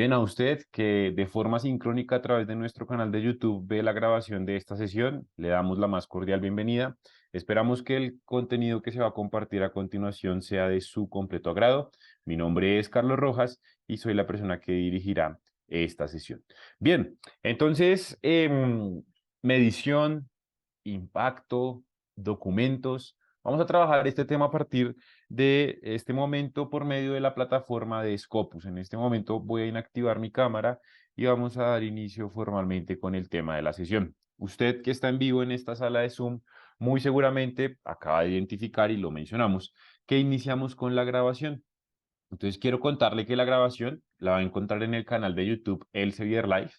bien, a usted que de forma sincrónica a través de nuestro canal de YouTube ve la grabación de esta sesión, le damos la más cordial bienvenida. Esperamos que el contenido que se va a compartir a continuación sea de su completo agrado. Mi nombre es Carlos Rojas y soy la persona que dirigirá esta sesión. Bien, entonces, medición, impacto, documentos. Vamos a trabajar este tema a partir de este momento por medio de la plataforma de Scopus. En este momento voy a inactivar mi cámara y vamos a dar inicio formalmente con el tema de la sesión. Usted que está en vivo en esta sala de Zoom, muy seguramente acaba de identificar y lo mencionamos, que iniciamos con la grabación. Entonces quiero contarle que la grabación la va a encontrar en el canal de YouTube Elsevier Live,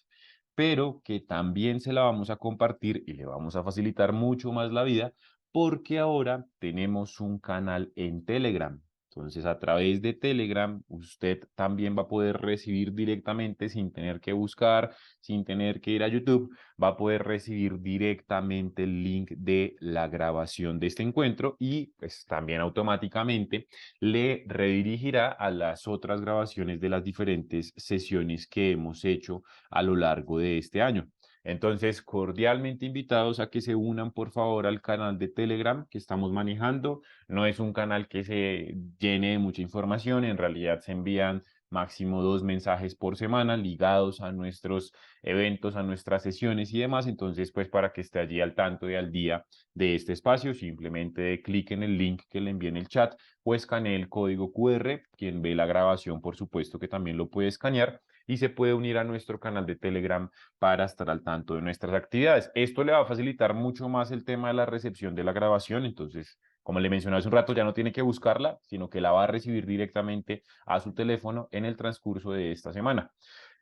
pero que también se la vamos a compartir y le vamos a facilitar mucho más la vida porque ahora tenemos un canal en Telegram. Entonces, a través de Telegram, usted también va a poder recibir directamente sin tener que buscar, sin tener que ir a YouTube, va a poder recibir directamente el link de la grabación de este encuentro y pues también automáticamente le redirigirá a las otras grabaciones de las diferentes sesiones que hemos hecho a lo largo de este año. Entonces, cordialmente invitados a que se unan, por favor, al canal de Telegram que estamos manejando. No es un canal que se llene de mucha información, en realidad se envían máximo 2 mensajes por semana ligados a nuestros eventos, a nuestras sesiones y demás. Entonces, pues para que esté allí al tanto y al día de este espacio, simplemente dé clic en el link que le envié en el chat o escanee el código QR. Quien ve la grabación, por supuesto que también lo puede escanear y se puede unir a nuestro canal de Telegram para estar al tanto de nuestras actividades. Esto le va a facilitar mucho más el tema de la recepción de la grabación. Entonces, como le mencioné hace un rato, ya no tiene que buscarla, sino que la va a recibir directamente a su teléfono en el transcurso de esta semana.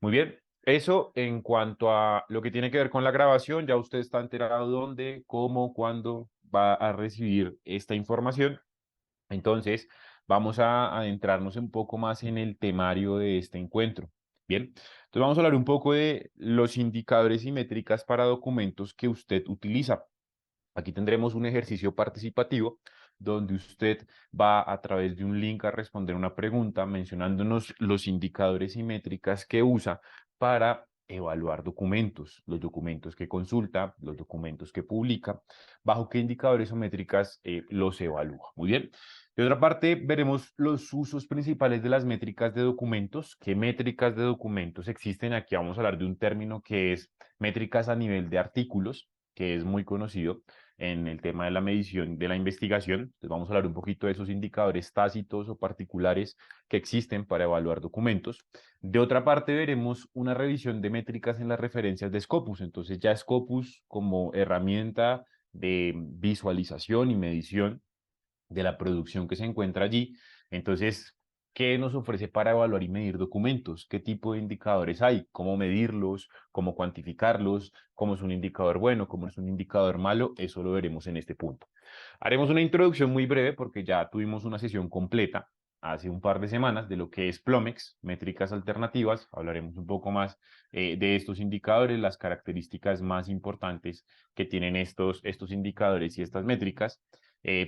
Muy bien. Eso en cuanto a lo que tiene que ver con la grabación, ya usted está enterado dónde, cómo, cuándo va a recibir esta información. Entonces, vamos a adentrarnos un poco más en el temario de este encuentro. Bien, entonces vamos a hablar un poco de los indicadores y métricas para documentos que usted utiliza. Aquí tendremos un ejercicio participativo donde usted va a través de un link a responder una pregunta mencionándonos los indicadores y métricas que usa para evaluar documentos, los documentos que consulta, los documentos que publica, bajo qué indicadores o métricas los evalúa. Muy bien. De otra parte, veremos los usos principales de las métricas de documentos. ¿Qué métricas de documentos existen? Aquí vamos a hablar de un término que es métricas a nivel de artículos, que es muy conocido en el tema de la medición de la investigación. Entonces vamos a hablar un poquito de esos indicadores tácitos o particulares que existen para evaluar documentos. De otra parte, veremos una revisión de métricas en las referencias de Scopus. Entonces ya Scopus como herramienta de visualización y medición de la producción que se encuentra allí. Entonces, ¿qué nos ofrece para evaluar y medir documentos? ¿Qué tipo de indicadores hay? ¿Cómo medirlos? ¿Cómo cuantificarlos? ¿Cómo es un indicador bueno? ¿Cómo es un indicador malo? Eso lo veremos en este punto. Haremos una introducción muy breve porque ya tuvimos una sesión completa hace un par de semanas de lo que es Plomex, métricas alternativas. Hablaremos un poco más de estos indicadores, las características más importantes que tienen estos indicadores y estas métricas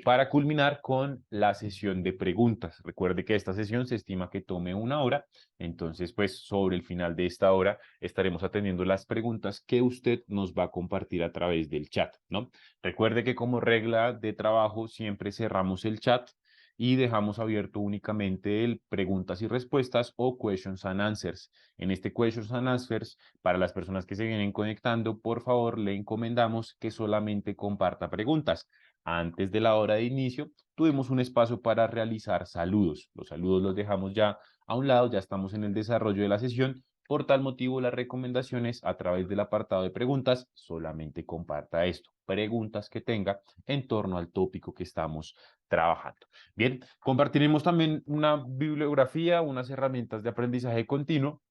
para culminar con la sesión de preguntas. Recuerde que esta sesión se estima que tome 1 hora, entonces pues sobre el final de esta hora estaremos atendiendo las preguntas que usted nos va a compartir a través del chat, ¿no? Recuerde que como regla de trabajo siempre cerramos el chat y dejamos abierto únicamente el preguntas y respuestas o questions and answers. En este questions and answers, para las personas que se vienen conectando, por favor, le encomendamos que solamente comparta preguntas. Antes de la hora de inicio, tuvimos un espacio para realizar saludos. Los saludos los dejamos ya a un lado, ya estamos en el desarrollo de la sesión. Por tal motivo, las recomendaciones a través del apartado de preguntas, solamente comparta esto, preguntas que tenga en torno al tópico que estamos trabajando. Bien, compartiremos también una bibliografía, unas herramientas de aprendizaje continuo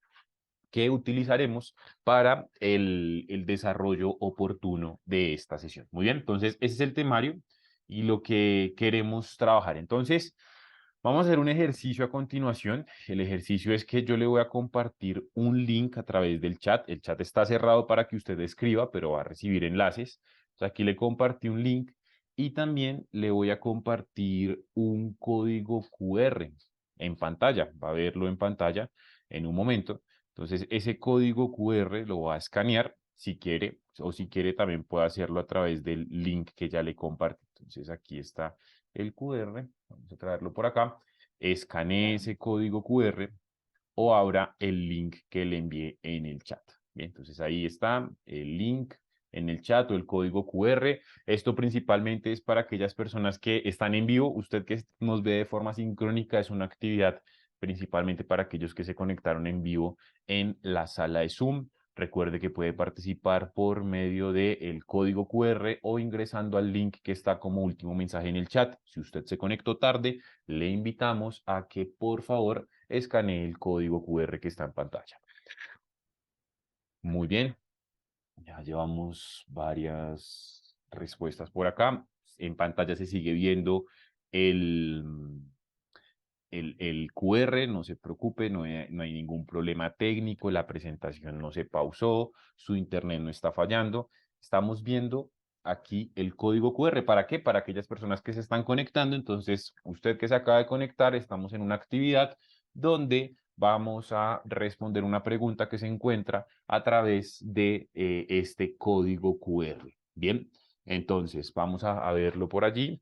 que utilizaremos para el desarrollo oportuno de esta sesión. Muy bien, entonces ese es el temario y lo que queremos trabajar. Entonces, vamos a hacer un ejercicio a continuación. El ejercicio es que yo le voy a compartir un link a través del chat. El chat está cerrado para que usted escriba, pero va a recibir enlaces. Entonces, aquí le compartí un link y también le voy a compartir un código QR en pantalla. Va a verlo en pantalla en un momento. Entonces, ese código QR lo va a escanear si quiere, o si quiere también puede hacerlo a través del link que ya le compartí. Entonces, aquí está el QR. Vamos a traerlo por acá. Escanee ese código QR o abra el link que le envié en el chat. Bien, entonces ahí está el link en el chat o el código QR. Esto principalmente es para aquellas personas que están en vivo. Usted que nos ve de forma sincrónica es una actividad principalmente para aquellos que se conectaron en vivo en la sala de Zoom. Recuerde que puede participar por medio del código QR o ingresando al link que está como último mensaje en el chat. Si usted se conectó tarde, le invitamos a que por favor escanee el código QR que está en pantalla. Muy bien, ya llevamos varias respuestas por acá. En pantalla se sigue viendo el, el QR, no se preocupe, no hay ningún problema técnico, la presentación no se pausó, su internet no está fallando. Estamos viendo aquí el código QR. ¿Para qué? Para aquellas personas que se están conectando. Entonces, usted que se acaba de conectar, estamos en una actividad donde vamos a responder una pregunta que se encuentra a través de este código QR. Bien, entonces vamos a verlo por allí.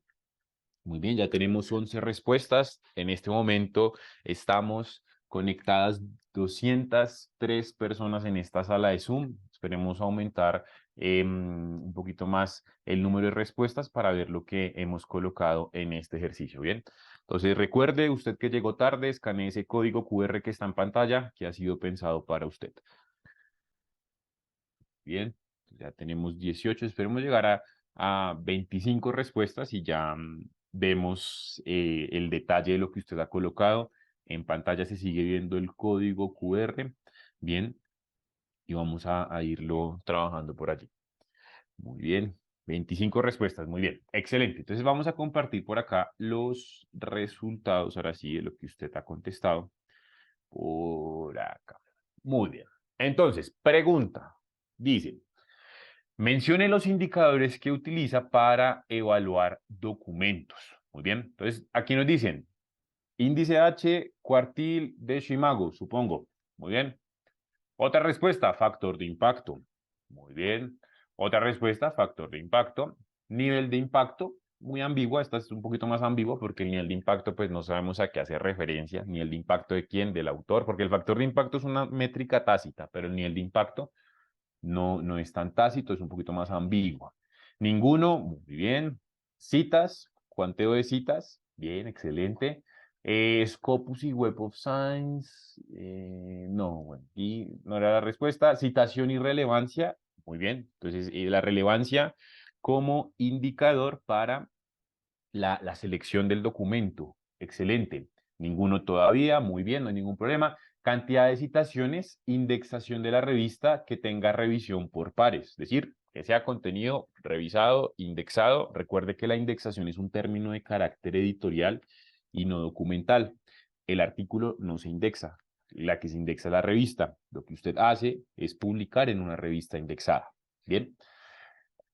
Muy bien, ya tenemos 11 respuestas. En este momento estamos conectadas 203 personas en esta sala de Zoom. Esperemos aumentar un poquito más el número de respuestas para ver lo que hemos colocado en este ejercicio. Bien, entonces recuerde, usted que llegó tarde, escanee ese código QR que está en pantalla, que ha sido pensado para usted. Bien, ya tenemos 18, esperemos llegar a 25 respuestas y ya vemos el detalle de lo que usted ha colocado. En pantalla se sigue viendo el código QR. Bien, y vamos a irlo trabajando por allí. Muy bien, 25 respuestas, muy bien, excelente. Entonces vamos a compartir por acá los resultados, ahora sí, de lo que usted ha contestado. Por acá. Muy bien. Entonces, pregunta. Dice, mencione los indicadores que utiliza para evaluar documentos. Muy bien. Entonces, aquí nos dicen índice H, cuartil de Shimago, supongo. Muy bien. Otra respuesta, factor de impacto. Muy bien. Otra respuesta, factor de impacto. Nivel de impacto, muy ambigua. Esta es un poquito más ambigua porque el nivel de impacto, pues no sabemos a qué hace referencia. Nivel de impacto de quién, del autor, porque el factor de impacto es una métrica tácita, pero el nivel de impacto no es tan tácito, es un poquito más ambigua. Ninguno, muy bien. Citas, cuanteo de citas, bien, excelente. Scopus y Web of Science, no, bueno, y no era la respuesta. Citación y relevancia, muy bien. Entonces, la relevancia como indicador para la selección del documento, excelente. Ninguno todavía, muy bien, no hay ningún problema. Cantidad de citaciones, indexación de la revista que tenga revisión por pares, es decir, que sea contenido revisado, indexado. Recuerde que la indexación es un término de carácter editorial y no documental. El artículo no se indexa, la que se indexa es la revista. Lo que usted hace es publicar en una revista indexada. Bien.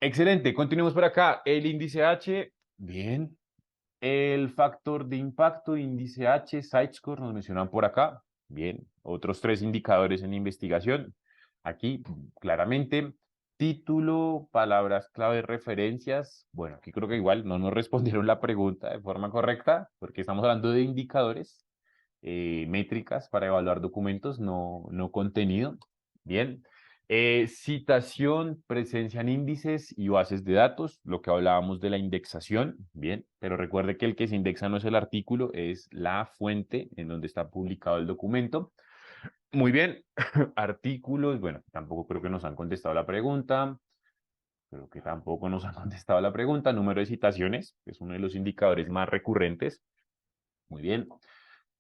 Excelente, continuemos por acá. El índice H, bien. El factor de impacto, índice H, site-score, nos mencionan por acá. Bien, otros 3 indicadores en investigación. Aquí, claramente, título, palabras clave, referencias. Bueno, aquí creo que igual no nos respondieron la pregunta de forma correcta, porque estamos hablando de indicadores, métricas para evaluar documentos, no contenido. Bien. Citación, presencia en índices y bases de datos, lo que hablábamos de la indexación, bien, pero recuerde que el que se indexa no es el artículo, es la fuente en donde está publicado el documento. Muy bien, artículos, bueno, tampoco creo que nos han contestado la pregunta, creo que tampoco nos han contestado la pregunta. Número de citaciones, que es uno de los indicadores más recurrentes, muy bien.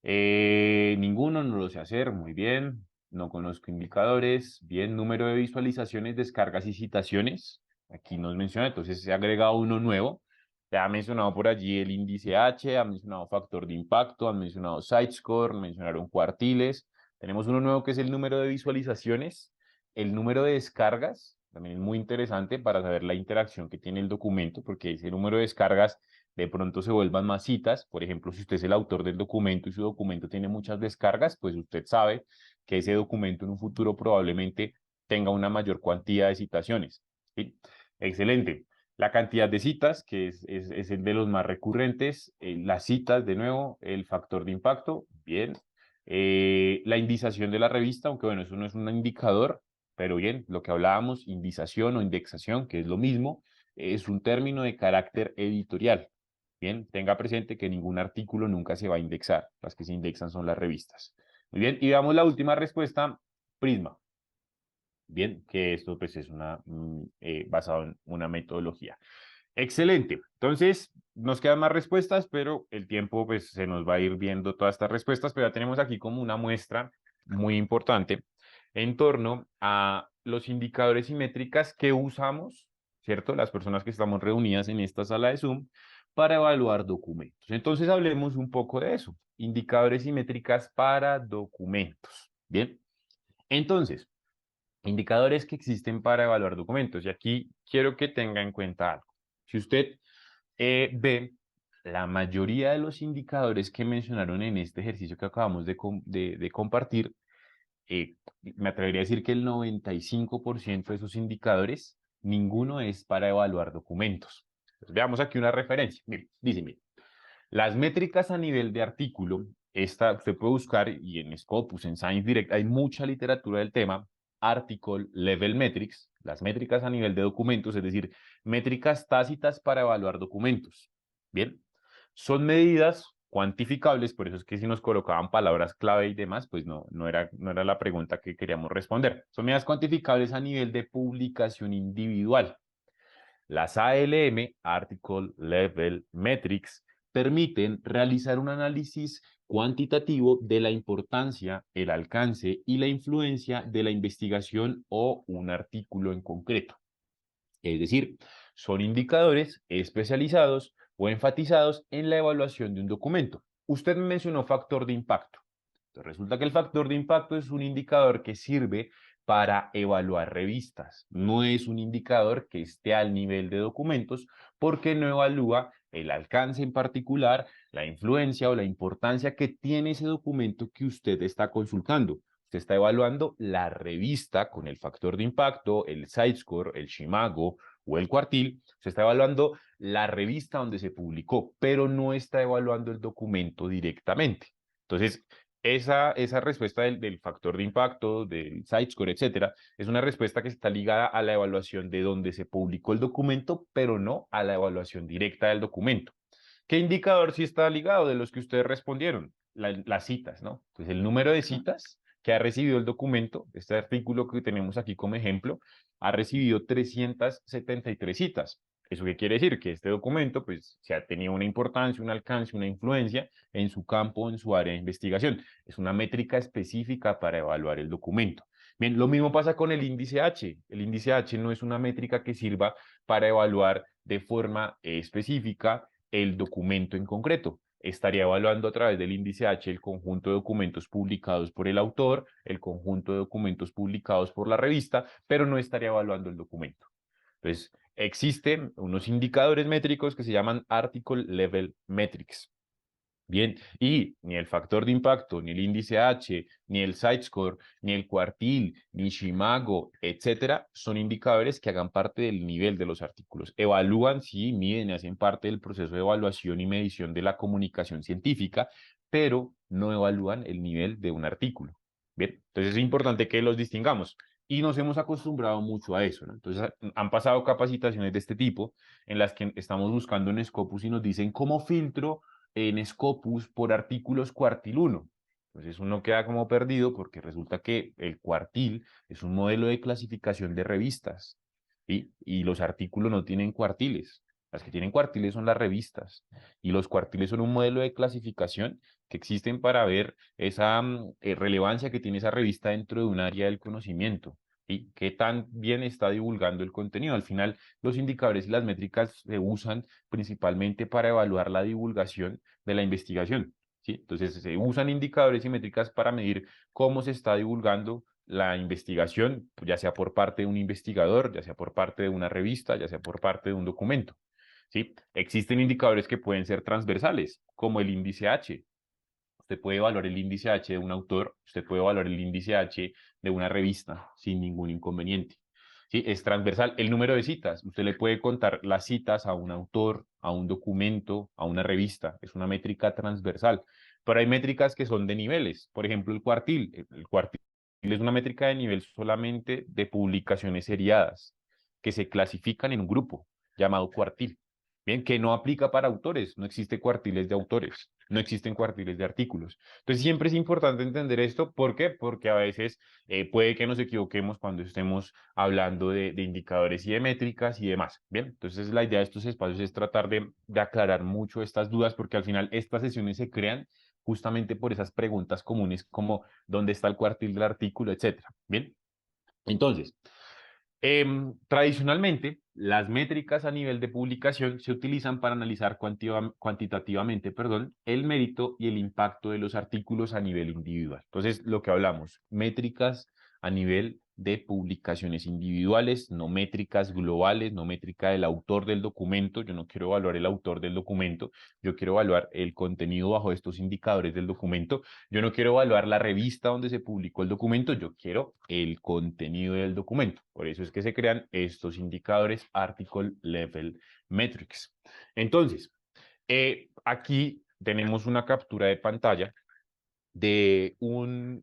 Ninguno, no lo sé hacer, muy bien. No conozco indicadores. Bien, número de visualizaciones, descargas y citaciones. Aquí nos menciona, entonces se agrega uno nuevo. Ya ha mencionado por allí el índice H, ha mencionado factor de impacto, han mencionado site-score, mencionaron cuartiles. Tenemos uno nuevo que es el número de visualizaciones, el número de descargas también es muy interesante para saber la interacción que tiene el documento, porque ese número de descargas de pronto se vuelvan más citas. Por ejemplo, si usted es el autor del documento y su documento tiene muchas descargas, pues usted sabe que ese documento en un futuro probablemente tenga una mayor cuantía de citaciones. ¿Sí? Excelente. La cantidad de citas, que es el de los más recurrentes, las citas, de nuevo, el factor de impacto, bien. La indización de la revista, aunque bueno, eso no es un indicador, pero bien, lo que hablábamos, indización o indexación, que es lo mismo, es un término de carácter editorial. Bien, tenga presente que ningún artículo nunca se va a indexar. Las que se indexan son las revistas. Muy bien, y veamos la última respuesta, Prisma. Bien, que esto pues es basado en una metodología. Excelente. Entonces, nos quedan más respuestas, pero el tiempo pues se nos va a ir viendo todas estas respuestas, pero ya tenemos aquí como una muestra muy importante en torno a los indicadores y métricas que usamos, ¿cierto? Las personas que estamos reunidas en esta sala de Zoom para evaluar documentos. Entonces, hablemos un poco de eso. Indicadores y métricas para documentos. Bien. Entonces, indicadores que existen para evaluar documentos. Y aquí quiero que tenga en cuenta algo. Si usted ve la mayoría de los indicadores que mencionaron en este ejercicio que acabamos de compartir, me atrevería a decir que el 95% de esos indicadores, ninguno es para evaluar documentos. Entonces, veamos aquí una referencia. Mire, dice, mire, las métricas a nivel de artículo, esta usted puede buscar y en Scopus, en Science Direct, hay mucha literatura del tema, Article Level Metrics, las métricas a nivel de documentos, es decir, métricas tácitas para evaluar documentos. Bien, son medidas cuantificables, por eso es que si nos colocaban palabras clave y demás, pues no era la pregunta que queríamos responder. Son medidas cuantificables a nivel de publicación individual. Las ALM, Article Level Metrics, permiten realizar un análisis cuantitativo de la importancia, el alcance y la influencia de la investigación o un artículo en concreto. Es decir, son indicadores especializados o enfatizados en la evaluación de un documento. Usted mencionó factor de impacto. Entonces, resulta que el factor de impacto es un indicador que sirve para evaluar revistas. No es un indicador que esté al nivel de documentos porque no evalúa el alcance en particular, la influencia o la importancia que tiene ese documento que usted está consultando. Usted está evaluando la revista con el factor de impacto, el SiteScore, el Shimago o el Quartil. Se está evaluando la revista donde se publicó, pero no está evaluando el documento directamente. Entonces, esa respuesta del factor de impacto, del site-score, etcétera, es una respuesta que está ligada a la evaluación de dónde se publicó el documento, pero no a la evaluación directa del documento. ¿Qué indicador sí está ligado de los que ustedes respondieron? Las citas, ¿no? Pues el número de citas que ha recibido el documento, este artículo que tenemos aquí como ejemplo, ha recibido 373 citas. ¿Eso qué quiere decir? Que este documento, pues, se ha tenido una importancia, un alcance, una influencia en su campo, en su área de investigación. Es una métrica específica para evaluar el documento. Bien, lo mismo pasa con el índice H. El índice H no es una métrica que sirva para evaluar de forma específica el documento en concreto. Estaría evaluando a través del índice H el conjunto de documentos publicados por el autor, el conjunto de documentos publicados por la revista, pero no estaría evaluando el documento. Entonces, existen unos indicadores métricos que se llaman Article Level Metrics. Bien, y ni el factor de impacto, ni el índice H, ni el site-score, ni el cuartil, ni Shimago, etcétera, son indicadores que hagan parte del nivel de los artículos. Evalúan, sí, miden y hacen parte del proceso de evaluación y medición de la comunicación científica, pero no evalúan el nivel de un artículo. Bien, entonces es importante que los distingamos. Y nos hemos acostumbrado mucho a eso, ¿no? Entonces han pasado capacitaciones de este tipo en las que estamos buscando en Scopus y nos dicen cómo filtro en Scopus por artículos cuartil 1. Entonces uno queda como perdido porque resulta que el cuartil es un modelo de clasificación de revistas, ¿sí? Y los artículos no tienen cuartiles. Las que tienen cuartiles son las revistas y los cuartiles son un modelo de clasificación que existen para ver esa relevancia que tiene esa revista dentro de un área del conocimiento y qué tan bien está divulgando el contenido. Al final, los indicadores y las métricas se usan principalmente para evaluar la divulgación de la investigación, ¿sí? Entonces, se usan indicadores y métricas para medir cómo se está divulgando la investigación, ya sea por parte de un investigador, ya sea por parte de una revista, ya sea por parte de un documento. ¿Sí? Existen indicadores que pueden ser transversales, como el índice H. Usted puede evaluar el índice H de un autor, usted puede evaluar el índice H de una revista sin ningún inconveniente. ¿Sí? Es transversal. El número de citas, usted le puede contar las citas a un autor, a un documento, a una revista. Es una métrica transversal. Pero hay métricas que son de niveles. Por ejemplo, el cuartil. El cuartil es una métrica de nivel solamente de publicaciones seriadas que se clasifican en un grupo llamado cuartil. Bien, que no aplica para autores, no existe cuartiles de autores, no existen cuartiles de artículos. Entonces siempre es importante entender esto. ¿Por qué? Porque a veces puede que nos equivoquemos cuando estemos hablando de indicadores y de métricas y demás. Bien, entonces la idea de estos espacios es tratar de aclarar mucho estas dudas, porque al final estas sesiones se crean justamente por esas preguntas comunes como dónde está el cuartil del artículo, etcétera. Bien, entonces, tradicionalmente, las métricas a nivel de publicación se utilizan para analizar cuantitativamente, perdón, el mérito y el impacto de los artículos a nivel individual. Entonces, lo que hablamos, métricas a nivel de publicaciones individuales, no métricas globales, no métrica del autor del documento. Yo no quiero evaluar el autor del documento, yo quiero evaluar el contenido bajo estos indicadores del documento. Yo no quiero evaluar la revista donde se publicó el documento, yo quiero el contenido del documento. Por eso es que se crean estos indicadores Article Level Metrics. Entonces, aquí tenemos una captura de pantalla de un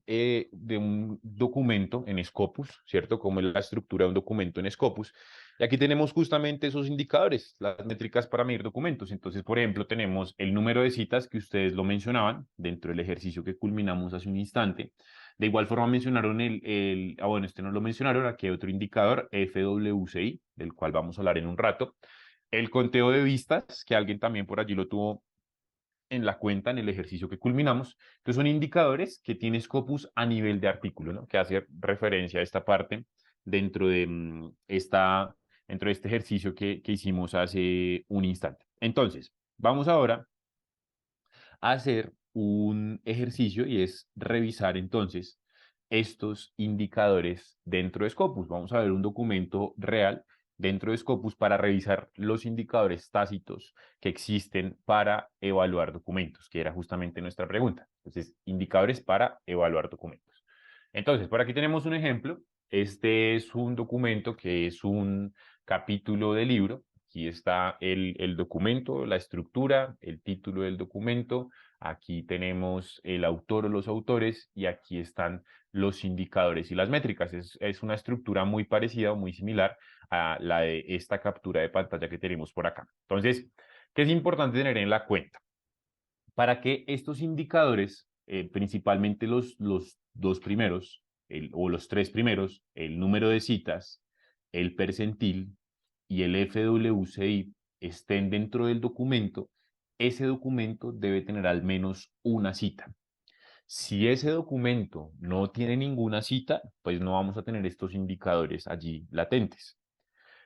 documento en Scopus, ¿cierto? Como es la estructura de un documento en Scopus. Y aquí tenemos justamente esos indicadores, las métricas para medir documentos. Entonces, por ejemplo, tenemos el número de citas que ustedes lo mencionaban dentro del ejercicio que culminamos hace un instante. De igual forma mencionaron bueno, este no lo mencionaron, aquí hay otro indicador, FWCI, del cual vamos a hablar en un rato. El conteo de vistas, que alguien también por allí lo tuvo en la cuenta, en el ejercicio que culminamos. Entonces son indicadores que tiene Scopus a nivel de artículo, ¿no? Que hace referencia a esta parte dentro de, dentro de este ejercicio que hicimos hace un instante. Entonces, vamos ahora a hacer un ejercicio y es revisar entonces estos indicadores dentro de Scopus. Vamos a ver un documento real dentro de Scopus para revisar los indicadores tácitos que existen para evaluar documentos, que era justamente nuestra pregunta. Entonces, indicadores para evaluar documentos. Entonces, por aquí tenemos un ejemplo. Este es un documento que es un capítulo de libro. Aquí está el documento, la estructura, el título del documento. Aquí tenemos el autor o los autores y aquí están los indicadores y las métricas. Es una estructura muy parecida o muy similar a la de esta captura de pantalla que tenemos por acá. Entonces, ¿qué es importante tener en la cuenta? Para que estos indicadores, principalmente los dos primeros, o los tres primeros, el número de citas, el percentil y el FWCI estén dentro del documento, ese documento debe tener al menos una cita. Si ese documento no tiene ninguna cita, pues no vamos a tener estos indicadores allí latentes.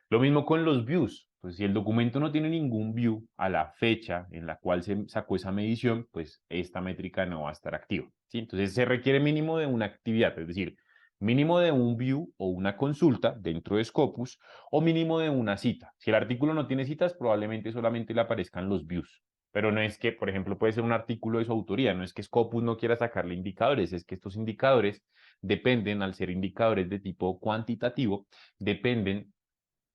Lo mismo con los views. Pues si el documento no tiene ningún view a la fecha en la cual se sacó esa medición, pues esta métrica no va a estar activa. ¿Sí? Entonces se requiere mínimo de una actividad, es decir, mínimo de un view o una consulta dentro de Scopus o mínimo de una cita. Si el artículo no tiene citas, probablemente solamente le aparezcan los views. Pero no es que, por ejemplo, puede ser un artículo de su autoría, no es que Scopus no quiera sacarle indicadores, es que estos indicadores dependen, al ser indicadores de tipo cuantitativo, dependen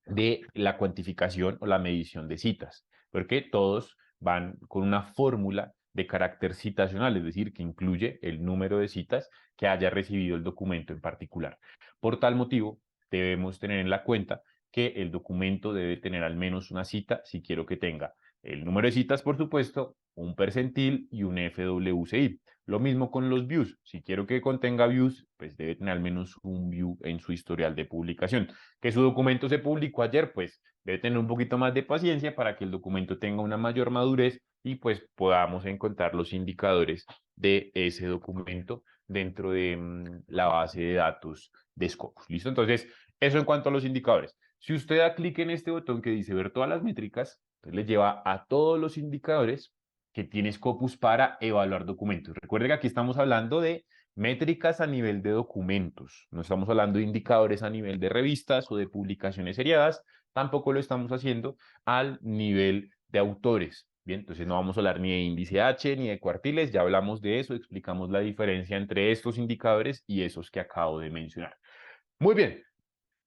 de la cuantificación o la medición de citas, porque todos van con una fórmula de carácter citacional, es decir, que incluye el número de citas que haya recibido el documento en particular. Por tal motivo, debemos tener en la cuenta que el documento debe tener al menos una cita si quiero que tenga el número de citas, por supuesto, un percentil y un FWCI. Lo mismo con los views. Si quiero que contenga views, pues debe tener al menos un view en su historial de publicación. Que su documento se publicó ayer, pues debe tener un poquito más de paciencia para que el documento tenga una mayor madurez y pues podamos encontrar los indicadores de ese documento dentro de la base de datos de Scopus. ¿Listo? Entonces, eso en cuanto a los indicadores. Si usted da clic en este botón que dice ver todas las métricas, entonces le lleva a todos los indicadores que tiene Scopus para evaluar documentos. Recuerde que aquí estamos hablando de métricas a nivel de documentos. No estamos hablando de indicadores a nivel de revistas o de publicaciones seriadas, tampoco lo estamos haciendo al nivel de autores. Bien, entonces no vamos a hablar ni de índice H ni de cuartiles, ya hablamos de eso, explicamos la diferencia entre estos indicadores y esos que acabo de mencionar. Muy bien,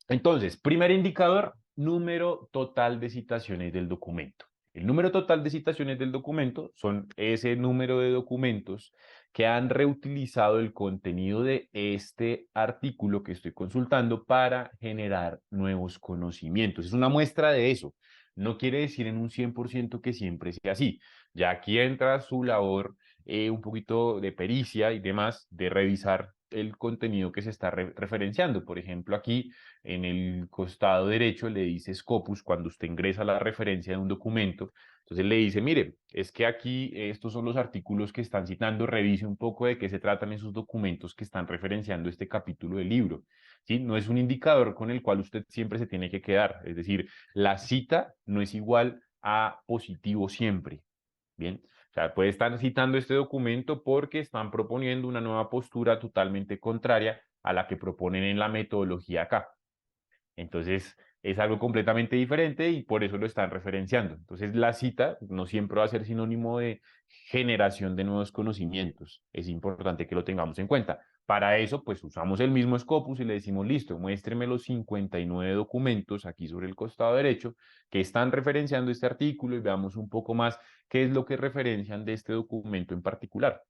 entonces, primer indicador, número total de citaciones del documento. El número total de citaciones del documento son ese número de documentos que han reutilizado el contenido de este artículo que estoy consultando para generar nuevos conocimientos. Es una muestra de eso. No quiere decir en un 100% que siempre sea así. Ya aquí entra su labor un poquito de pericia y demás, de revisar el contenido que se está referenciando. Por ejemplo, aquí en el costado derecho le dice Scopus cuando usted ingresa la referencia de un documento. Entonces le dice, mire, es que aquí estos son los artículos que están citando, revise un poco de qué se tratan esos documentos que están referenciando este capítulo del libro. ¿Sí? No es un indicador con el cual usted siempre se tiene que quedar. Es decir, la cita no es igual a positivo siempre. Bien, o sea, puede estar citando este documento porque están proponiendo una nueva postura totalmente contraria a la que proponen en la metodología acá. Entonces, es algo completamente diferente y por eso lo están referenciando. Entonces, la cita no siempre va a ser sinónimo de generación de nuevos conocimientos. Es importante que lo tengamos en cuenta. Para eso, pues usamos el mismo Scopus y le decimos, listo, muéstreme los 59 documentos aquí sobre el costado derecho que están referenciando este artículo y veamos un poco más qué es lo que referencian de este documento en particular.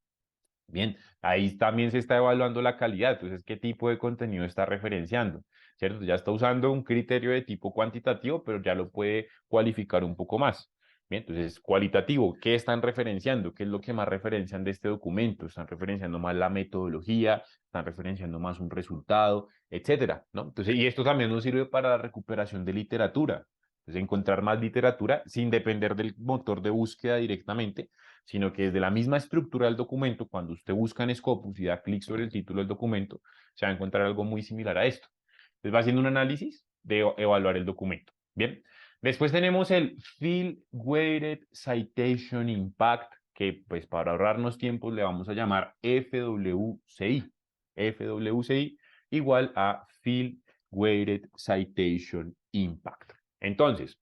Bien, ahí también se está evaluando la calidad, entonces, ¿qué tipo de contenido está referenciando? ¿Cierto? Ya está usando un criterio de tipo cuantitativo, pero ya lo puede cualificar un poco más. Bien, entonces, cualitativo, ¿qué están referenciando? ¿Qué es lo que más referencian de este documento? ¿Están referenciando más la metodología? ¿Están referenciando más un resultado? Etcétera, ¿no? Entonces, y esto también nos sirve para la recuperación de literatura. Entonces, encontrar más literatura sin depender del motor de búsqueda directamente, sino que desde la misma estructura del documento, cuando usted busca en Scopus y da clic sobre el título del documento, se va a encontrar algo muy similar a esto. Entonces va haciendo un análisis de evaluar el documento. Bien. Después tenemos el Field Weighted Citation Impact, que pues para ahorrarnos tiempos le vamos a llamar FWCI. FWCI igual a Field Weighted Citation Impact. Entonces,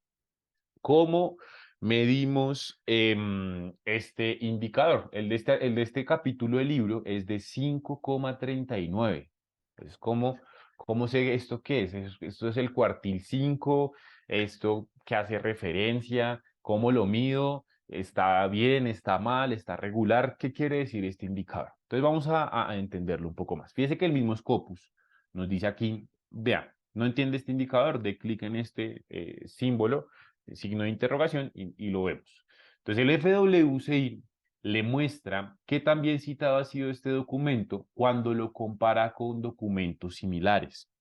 ¿cómo medimos este indicador? El de este capítulo del libro es de 5,39. Entonces, ¿cómo sé esto qué es? Esto es el cuartil 5, esto que hace referencia, cómo lo mido, está bien, está mal, está regular, ¿qué quiere decir este indicador? Entonces vamos a entenderlo un poco más. Fíjese que el mismo Scopus nos dice aquí, vea, no entiende este indicador, dé clic en este símbolo signo de interrogación y lo vemos. Entonces el FWCI le muestra qué tan bien citado ha sido este documento cuando lo compara con documentos similares.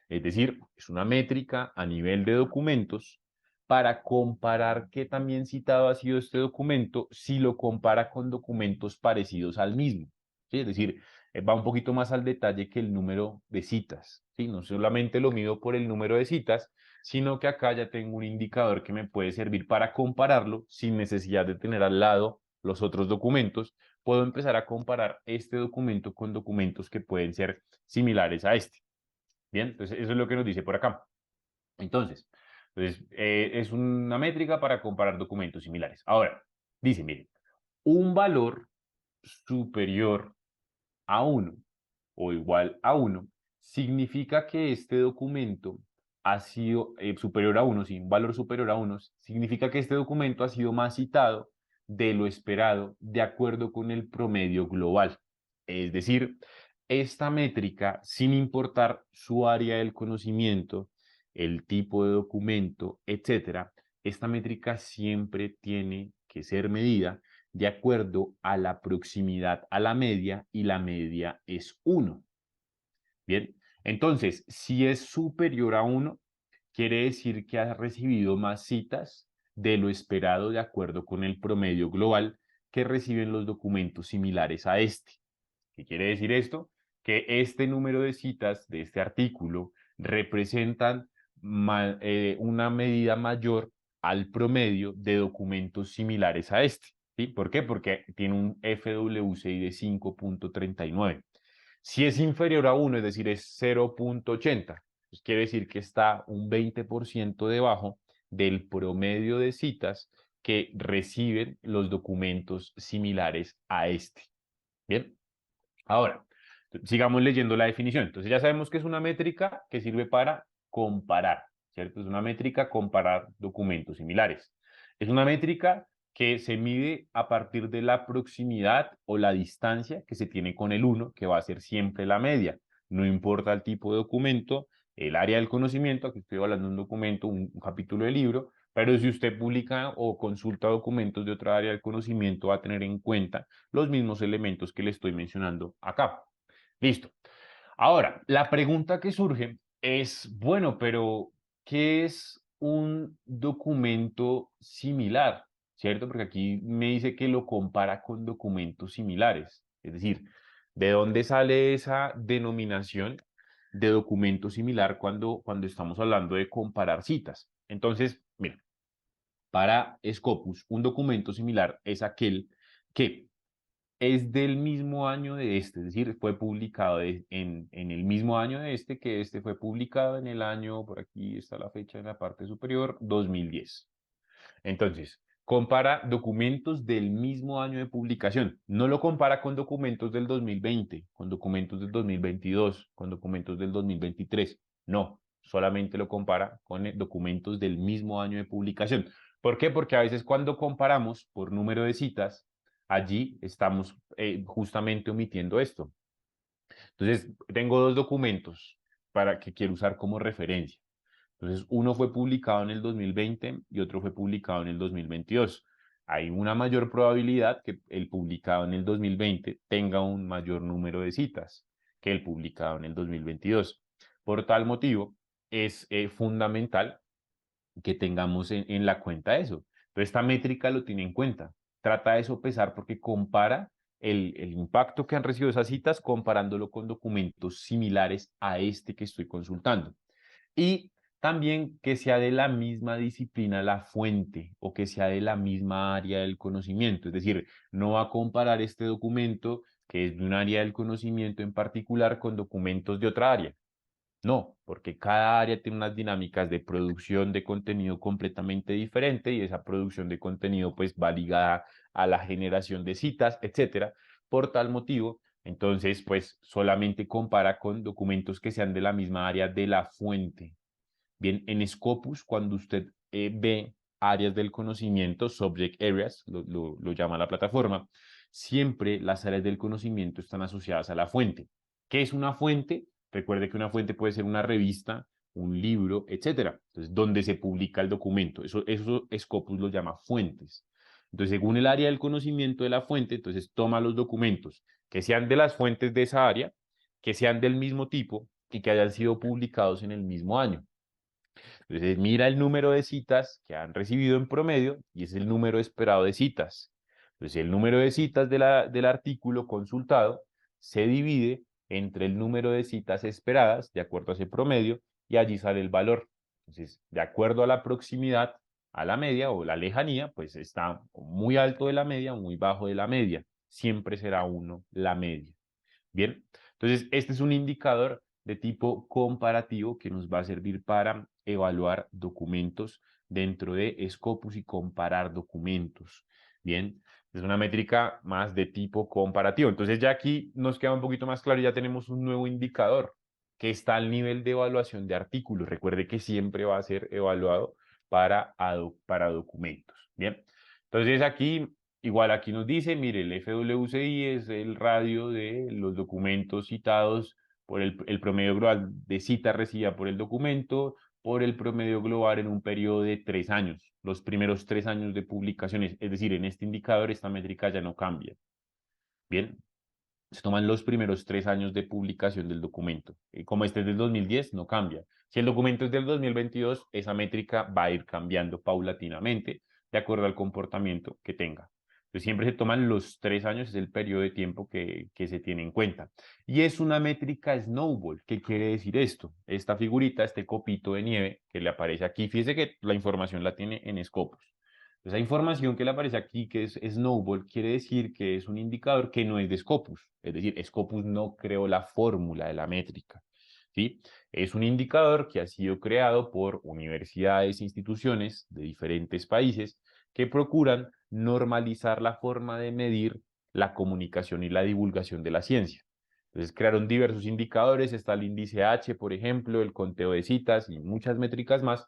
Es decir, es una métrica a nivel de documentos para comparar qué tan bien citado ha sido este documento si lo compara con documentos parecidos al mismo. ¿Sí? Es decir, va un poquito más al detalle que el número de citas. ¿Sí? No solamente lo mido por el número de citas, sino que acá ya tengo un indicador que me puede servir para compararlo sin necesidad de tener al lado los otros documentos. Puedo empezar a comparar este documento con documentos que pueden ser similares a este. Bien, entonces eso es lo que nos dice por acá. Entonces, es una métrica para comparar documentos similares. Ahora, dice, miren, un valor superior a 1 o igual a 1 significa que este documento ha sido superior a 1, sí, un valor superior a 1, significa que este documento ha sido más citado de lo esperado de acuerdo con el promedio global. Es decir, esta métrica, sin importar su área del conocimiento, el tipo de documento, etcétera, esta métrica siempre tiene que ser medida de acuerdo a la proximidad a la media y la media es 1. Bien, entonces, si es superior a 1, quiere decir que has recibido más citas de lo esperado de acuerdo con el promedio global que reciben los documentos similares a este. ¿Qué quiere decir esto? Que este número de citas de este artículo representan una medida mayor al promedio de documentos similares a este. ¿Sí? ¿Por qué? Porque tiene un FWCI de 5,39. Si es inferior a 1, es decir, es 0,80, pues quiere decir que está un 20% debajo del promedio de citas que reciben los documentos similares a este. Bien, ahora, sigamos leyendo la definición. Entonces ya sabemos que es una métrica que sirve para comparar, ¿cierto? Es una métrica comparar documentos similares. Es una métrica que se mide a partir de la proximidad o la distancia que se tiene con el uno, que va a ser siempre la media. No importa el tipo de documento, el área del conocimiento, aquí estoy hablando de un documento, un capítulo de libro, pero si usted publica o consulta documentos de otra área del conocimiento, va a tener en cuenta los mismos elementos que le estoy mencionando acá. Listo. Ahora, la pregunta que surge es, bueno, pero ¿qué es un documento similar? ¿Cierto? Porque aquí me dice que lo compara con documentos similares. Es decir, ¿de dónde sale esa denominación de documento similar cuando estamos hablando de comparar citas? Entonces, mira, para Scopus, un documento similar es aquel que es del mismo año de este, es decir, fue publicado en el mismo año de este, que este fue publicado en el año, por aquí está la fecha en la parte superior, 2010. Entonces, compara documentos del mismo año de publicación. No lo compara con documentos del 2020, con documentos del 2022, con documentos del 2023. No, solamente lo compara con documentos del mismo año de publicación. ¿Por qué? Porque a veces cuando comparamos por número de citas, allí estamos justamente omitiendo esto. Entonces, tengo dos documentos para que quiero usar como referencia. Entonces, uno fue publicado en el 2020 y otro fue publicado en el 2022. Hay una mayor probabilidad que el publicado en el 2020 tenga un mayor número de citas que el publicado en el 2022. Por tal motivo, es fundamental que tengamos en la cuenta eso. Entonces, esta métrica lo tiene en cuenta. Trata de sopesar porque compara el impacto que han recibido esas citas comparándolo con documentos similares a este que estoy consultando. Y también que sea de la misma disciplina la fuente o que sea de la misma área del conocimiento. Es decir, no va a comparar este documento que es de un área del conocimiento en particular con documentos de otra área. No, porque cada área tiene unas dinámicas de producción de contenido completamente diferente y esa producción de contenido pues va ligada a la generación de citas, etcétera. Por tal motivo, entonces pues solamente compara con documentos que sean de la misma área de la fuente. Bien, en Scopus, cuando usted ve áreas del conocimiento, subject areas, lo llama la plataforma, siempre las áreas del conocimiento están asociadas a la fuente. ¿Qué es una fuente? Recuerde que una fuente puede ser una revista, un libro, etcétera. Entonces, donde se publica el documento. Eso Scopus lo llama fuentes. Entonces, según el área del conocimiento de la fuente, entonces toma los documentos que sean de las fuentes de esa área, que sean del mismo tipo y que hayan sido publicados en el mismo año. Entonces, mira el número de citas que han recibido en promedio y es el número esperado de citas. Entonces, el número de citas del artículo consultado se divide entre el número de citas esperadas, de acuerdo a ese promedio, y allí sale el valor. Entonces, de acuerdo a la proximidad a la media o la lejanía, pues está muy alto de la media o muy bajo de la media. Siempre será uno la media. Bien, entonces este es un indicador de tipo comparativo que nos va a servir para evaluar documentos dentro de Scopus y comparar documentos. Bien, es una métrica más de tipo comparativo. Entonces ya aquí nos queda un poquito más claro, ya tenemos un nuevo indicador que está al nivel de evaluación de artículos. Recuerde que siempre va a ser evaluado para documentos. Bien, entonces aquí igual aquí nos dice, mire, el FWCI es el radio de los documentos citados por el promedio global de cita recibida por el documento, por el promedio global en un periodo de 3 años, los primeros 3 años de publicaciones. Es decir, en este indicador esta métrica ya no cambia. Bien, se toman los primeros 3 años de publicación del documento. Como este es del 2010, no cambia. Si el documento es del 2022, esa métrica va a ir cambiando paulatinamente de acuerdo al comportamiento que tenga. Entonces, siempre se toman los 3 años, es el periodo de tiempo que se tiene en cuenta. Y es una métrica snowball. ¿Qué quiere decir esto? Esta figurita, este copito de nieve que le aparece aquí, fíjese que la información la tiene en Scopus. Esa información que le aparece aquí, que es Snowball, quiere decir que es un indicador que no es de Scopus. Es decir, Scopus no creó la fórmula de la métrica. ¿Sí? Es un indicador que ha sido creado por universidades e instituciones de diferentes países que procuran normalizar la forma de medir la comunicación y la divulgación de la ciencia. Entonces crearon diversos indicadores, está el índice H, por ejemplo, el conteo de citas y muchas métricas más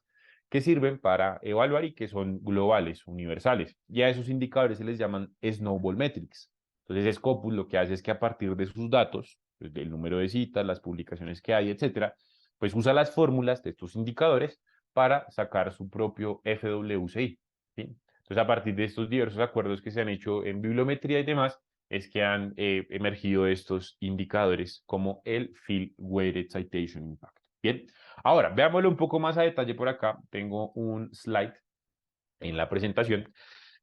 que sirven para evaluar y que son globales, universales. Y a esos indicadores se les llaman Snowball Metrics. Entonces, Scopus lo que hace es que a partir de sus datos, pues, del número de citas, las publicaciones que hay, etcétera, pues usa las fórmulas de estos indicadores para sacar su propio FWCI. ¿Sí? Entonces, a partir de estos diversos acuerdos que se han hecho en bibliometría y demás, es que han emergido estos indicadores como el Field Weighted Citation Impact. Bien, ahora veámoslo un poco más a detalle por acá. Tengo un slide en la presentación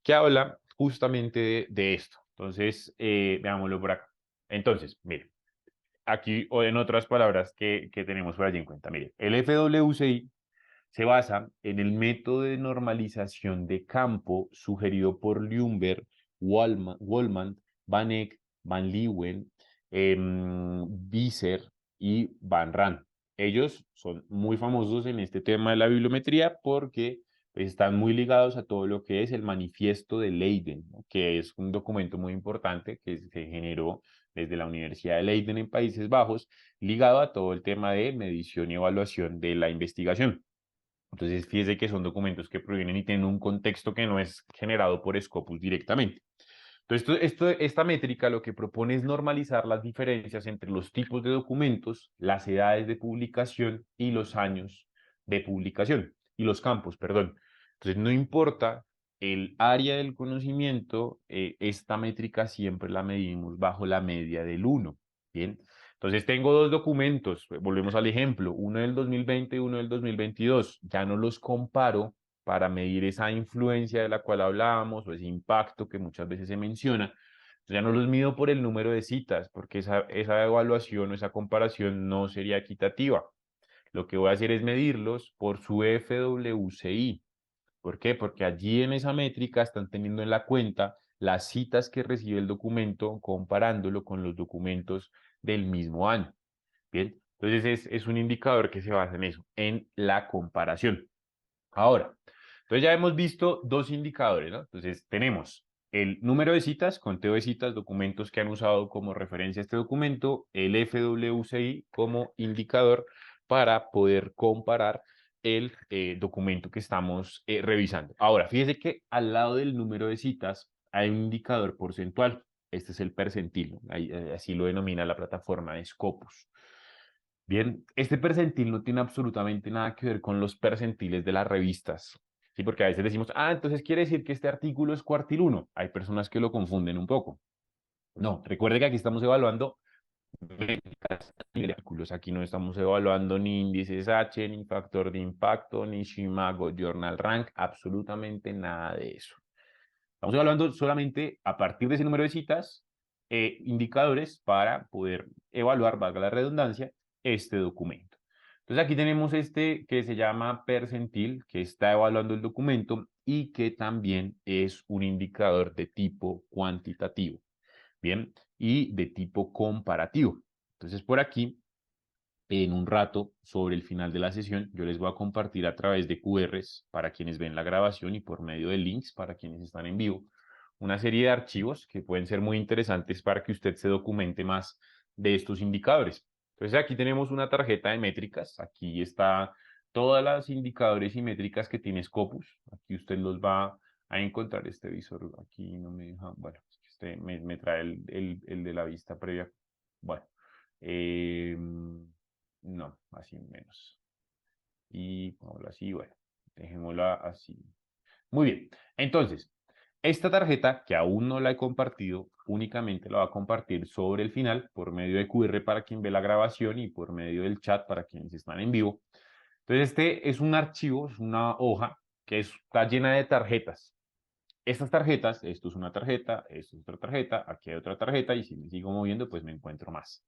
que habla justamente de esto. Entonces, veámoslo por acá. Entonces, mire, aquí o en otras palabras que tenemos por allí en cuenta. Mire, el FWCI se basa en el método de normalización de campo sugerido por Lumber, Wallman, Van Eck, Van Leeuwen, Visser y Van Raan. Ellos son muy famosos en este tema de la bibliometría porque pues, están muy ligados a todo lo que es el manifiesto de Leiden, ¿no? Que es un documento muy importante que se generó desde la Universidad de Leiden en Países Bajos, ligado a todo el tema de medición y evaluación de la investigación. Entonces, fíjese que son documentos que provienen y tienen un contexto que no es generado por Scopus directamente. Entonces, esta métrica lo que propone es normalizar las diferencias entre los tipos de documentos, las edades de publicación y los años de publicación, y los campos, perdón. Entonces, no importa el área del conocimiento, esta métrica siempre la medimos bajo la media del 1. Bien, entonces tengo dos documentos, volvemos al ejemplo, uno del 2020 y uno del 2022. Ya no los comparo para medir esa influencia de la cual hablábamos o ese impacto que muchas veces se menciona. Entonces ya no los mido por el número de citas, porque esa evaluación o esa comparación no sería equitativa. Lo que voy a hacer es medirlos por su FWCI. ¿Por qué? Porque allí en esa métrica están teniendo en la cuenta las citas que recibe el documento comparándolo con los documentos del mismo año. Bien, entonces es un indicador que se basa en eso, en la comparación. Ahora, entonces ya hemos visto dos indicadores, ¿no? Entonces tenemos el número de citas, conteo de citas, documentos que han usado como referencia este documento, el FWCI como indicador para poder comparar el documento que estamos revisando. Ahora, fíjese que al lado del número de citas hay un indicador porcentual. Este es el percentil, ¿no? Así lo denomina la plataforma de Scopus. Bien, este percentil no tiene absolutamente nada que ver con los percentiles de las revistas, ¿sí? Porque a veces decimos, entonces quiere decir que este artículo es cuartil 1. Hay personas que lo confunden un poco. No, recuerde que aquí estamos evaluando métricas y artículos. Aquí no estamos evaluando ni índices H, ni factor de impacto, ni Shimago Journal Rank, absolutamente nada de eso. Estamos evaluando solamente a partir de ese número de citas, indicadores para poder evaluar, valga la redundancia, este documento. Entonces aquí tenemos este que se llama percentil, que está evaluando el documento y que también es un indicador de tipo cuantitativo, ¿bien? Y de tipo comparativo. Entonces por aquí, en un rato, sobre el final de la sesión, yo les voy a compartir a través de QRs para quienes ven la grabación y por medio de links para quienes están en vivo, una serie de archivos que pueden ser muy interesantes para que usted se documente más de estos indicadores. Entonces aquí tenemos una tarjeta de métricas, aquí está todas las indicadores y métricas que tiene Scopus, aquí usted los va a encontrar, este visor aquí no me deja, bueno, este me trae el de la vista previa, bueno, eh, no, así menos. Y pongámoslo así, bueno, dejémosla así. Muy bien, entonces, esta tarjeta que aún no la he compartido, únicamente la va a compartir sobre el final por medio de QR para quien ve la grabación y por medio del chat para quienes están en vivo. Entonces, este es un archivo, es una hoja que está llena de tarjetas. Estas tarjetas, esto es una tarjeta, esto es otra tarjeta, aquí hay otra tarjeta y si me sigo moviendo, pues me encuentro más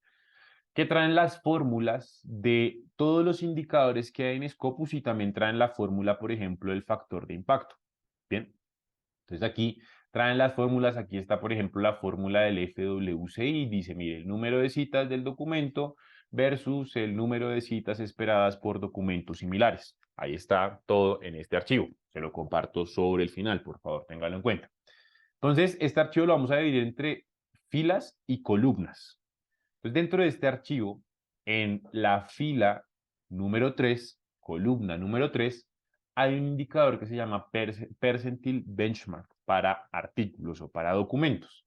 que traen las fórmulas de todos los indicadores que hay en Scopus y también traen la fórmula, por ejemplo, del factor de impacto. Bien. Entonces aquí traen las fórmulas, aquí está por ejemplo la fórmula del FWCI, dice, mire, el número de citas del documento versus el número de citas esperadas por documentos similares. Ahí está todo en este archivo, se lo comparto sobre el final, por favor, téngalo en cuenta. Entonces, este archivo lo vamos a dividir entre filas y columnas. Entonces, dentro de este archivo, en la fila número 3, columna número 3, hay un indicador que se llama Percentile Benchmark para artículos o para documentos.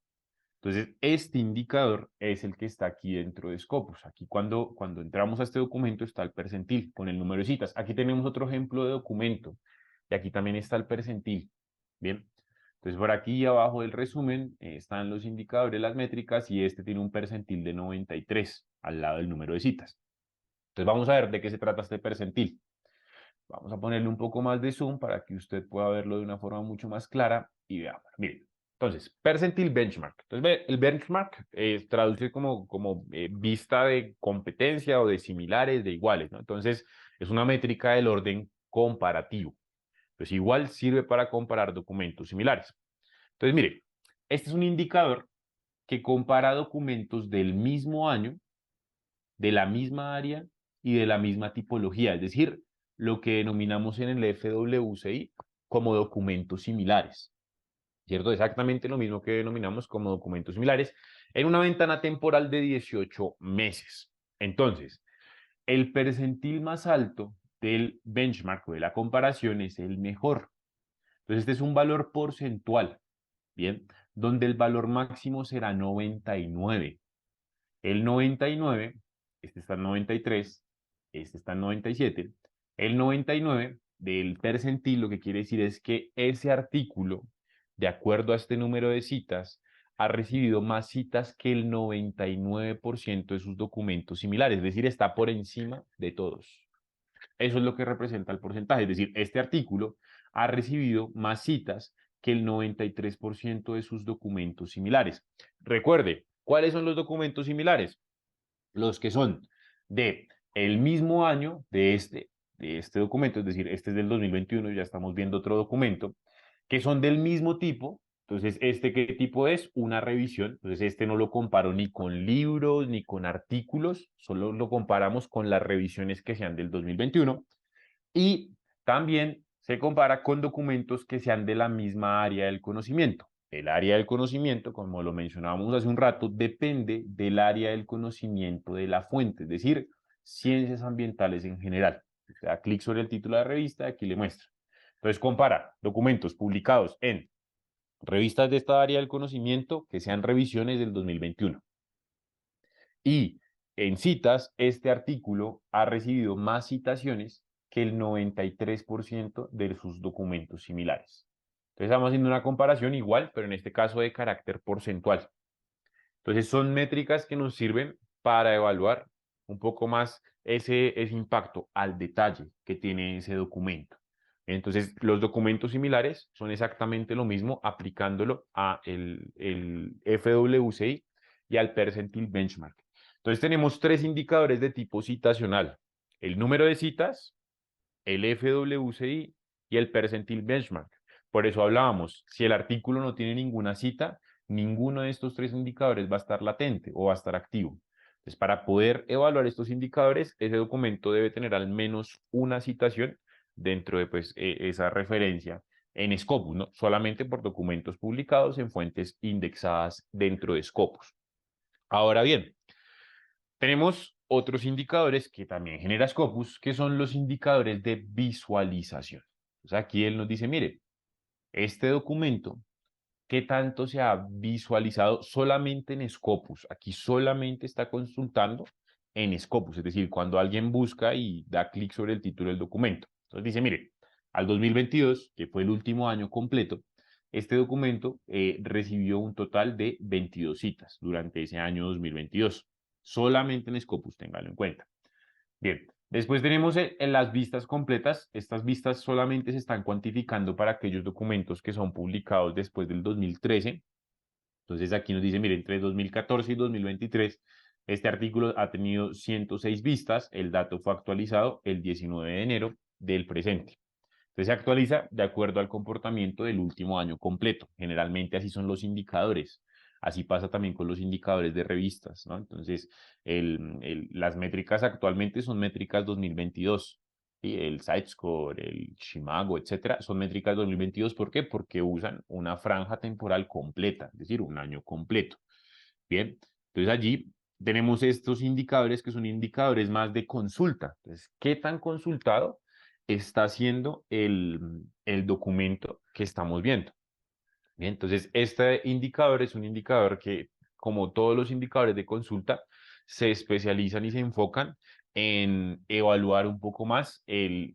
Entonces, este indicador es el que está aquí dentro de Scopus. Aquí cuando entramos a este documento está el percentil con el número de citas. Aquí tenemos otro ejemplo de documento y aquí también está el percentil. Bien, entonces por aquí abajo del resumen están los indicadores, las métricas y este tiene un percentil de 93 al lado del número de citas. Entonces vamos a ver de qué se trata este percentil. Vamos a ponerle un poco más de zoom para que usted pueda verlo de una forma mucho más clara y veamos. Miren, entonces, percentil benchmark. Entonces, el benchmark traduce como vista de competencia o de similares, de iguales, ¿no? Entonces, es una métrica del orden comparativo. Entonces, igual sirve para comparar documentos similares. Entonces, mire, este es un indicador que compara documentos del mismo año, de la misma área y de la misma tipología, es decir, lo que denominamos en el FWCI como documentos similares, ¿cierto? Exactamente lo mismo que denominamos como documentos similares en una ventana temporal de 18 meses. Entonces, el percentil más alto del benchmark o de la comparación es el mejor. Entonces, este es un valor porcentual, ¿bien? Donde el valor máximo será 99. El 99, este está en 93, este está en 97. El 99 del percentil lo que quiere decir es que ese artículo, de acuerdo a este número de citas, ha recibido más citas que el 99% de sus documentos similares, es decir, está por encima de todos. Eso es lo que representa el porcentaje, es decir, este artículo ha recibido más citas que el 93% de sus documentos similares. Recuerde, ¿cuáles son los documentos similares? Los que son de el mismo año de este documento, es decir, este es del 2021, ya estamos viendo otro documento, que son del mismo tipo. Entonces, ¿este qué tipo es? Una revisión. Entonces, este no lo comparo ni con libros ni con artículos, solo lo comparamos con las revisiones que sean del 2021. Y también se compara con documentos que sean de la misma área del conocimiento. El área del conocimiento, como lo mencionábamos hace un rato, depende del área del conocimiento de la fuente, es decir, ciencias ambientales en general. Usted da clic sobre el título de la revista, aquí le muestra. Entonces compara documentos publicados en revistas de esta área del conocimiento que sean revisiones del 2021. Y en citas, este artículo ha recibido más citaciones que el 93% de sus documentos similares. Entonces estamos haciendo una comparación igual, pero en este caso de carácter porcentual. Entonces son métricas que nos sirven para evaluar un poco más ese impacto al detalle que tiene ese documento. Entonces, los documentos similares son exactamente lo mismo aplicándolo a el FWCI y al percentil benchmark. Entonces, tenemos tres indicadores de tipo citacional: el número de citas, el FWCI y el percentil benchmark. Por eso hablábamos, si el artículo no tiene ninguna cita, ninguno de estos tres indicadores va a estar latente o va a estar activo. Entonces, para poder evaluar estos indicadores, ese documento debe tener al menos una citación dentro de pues, esa referencia en Scopus, ¿no? Solamente por documentos publicados en fuentes indexadas dentro de Scopus. Ahora bien, tenemos otros indicadores que también genera Scopus, que son los indicadores de visualización. Entonces aquí él nos dice, mire, este documento, ¿qué tanto se ha visualizado solamente en Scopus? Aquí solamente está consultando en Scopus, es decir, cuando alguien busca y da clic sobre el título del documento. Entonces dice, mire, al 2022, que fue el último año completo, este documento recibió un total de 22 citas durante ese año 2022, solamente en Scopus, téngalo en cuenta. Bien, después tenemos en las vistas completas. Estas vistas solamente se están cuantificando para aquellos documentos que son publicados después del 2013. Entonces aquí nos dice, mire, entre 2014 y 2023, este artículo ha tenido 106 vistas. El dato fue actualizado el 19 de enero del presente. Entonces se actualiza de acuerdo al comportamiento del último año completo. Generalmente así son los indicadores. Así pasa también con los indicadores de revistas, ¿no? Entonces, las métricas actualmente son métricas 2022. ¿Sí? El Sitescore, el Shimago, etcétera, son métricas 2022. ¿Por qué? Porque usan una franja temporal completa, es decir, un año completo. Bien, entonces allí tenemos estos indicadores que son indicadores más de consulta. Entonces, ¿qué tan consultado está haciendo el documento que estamos viendo? Bien, entonces este indicador es un indicador que, como todos los indicadores de consulta, se especializan y se enfocan en evaluar un poco más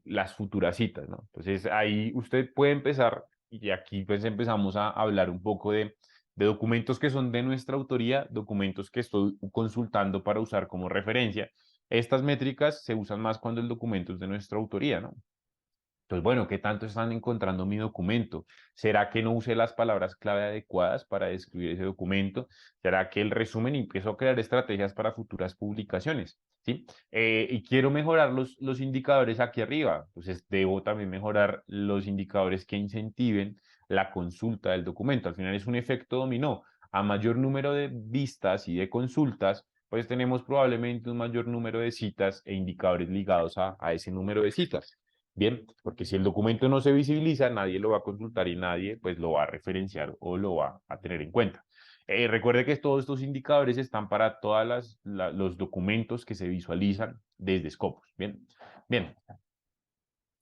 las futuras citas, ¿no? Entonces ahí usted puede empezar, y aquí pues empezamos a hablar un poco de documentos que son de nuestra autoría, documentos que estoy consultando para usar como referencia. Estas métricas se usan más cuando el documento es de nuestra autoría, ¿no? Entonces, bueno, ¿qué tanto están encontrando mi documento? ¿Será que no usé las palabras clave adecuadas para describir ese documento? ¿Será que el resumen empiezo a crear estrategias para futuras publicaciones? ¿Sí? Y quiero mejorar los indicadores aquí arriba. Entonces, debo también mejorar los indicadores que incentiven la consulta del documento. Al final es un efecto dominó. A mayor número de vistas y de consultas, pues tenemos probablemente un mayor número de citas e indicadores ligados a ese número de citas. Bien, porque si el documento no se visibiliza, nadie lo va a consultar y nadie pues lo va a referenciar o lo va a tener en cuenta. Recuerde que todos estos indicadores están para todos los documentos que se visualizan desde Scopus. Bien, bien.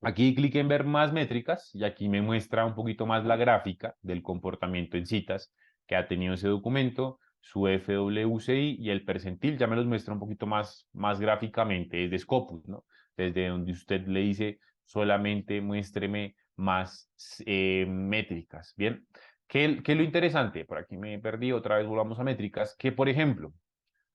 Aquí clic en ver más métricas y aquí me muestra un poquito más la gráfica del comportamiento en citas que ha tenido ese documento, su FWCI y el percentil ya me los muestra un poquito más gráficamente desde Scopus, ¿no? Desde donde usted le dice solamente muéstreme más métricas. Bien, ¿qué es lo interesante? Por aquí me perdí, otra vez volvamos a métricas, que por ejemplo,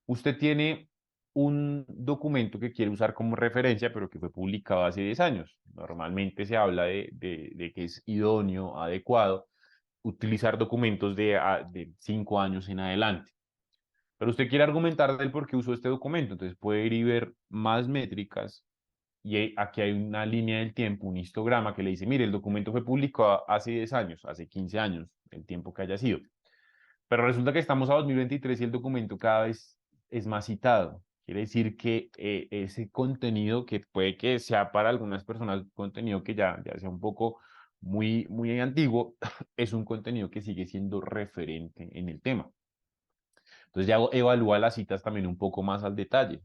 usted tiene un documento que quiere usar como referencia, pero que fue publicado hace 10 años. Normalmente se habla de que es idóneo, adecuado, utilizar documentos de 5 años en adelante. Pero usted quiere argumentar del por qué usó este documento, entonces puede ir y ver más métricas. Y aquí hay una línea del tiempo, un histograma que le dice, mire, el documento fue publicado hace 10 años, hace 15 años, el tiempo que haya sido. Pero resulta que estamos a 2023 y el documento cada vez es más citado. Quiere decir que ese contenido que puede que sea para algunas personas contenido que ya sea un poco muy antiguo, es un contenido que sigue siendo referente en el tema. Entonces ya evalúa las citas también un poco más al detalle.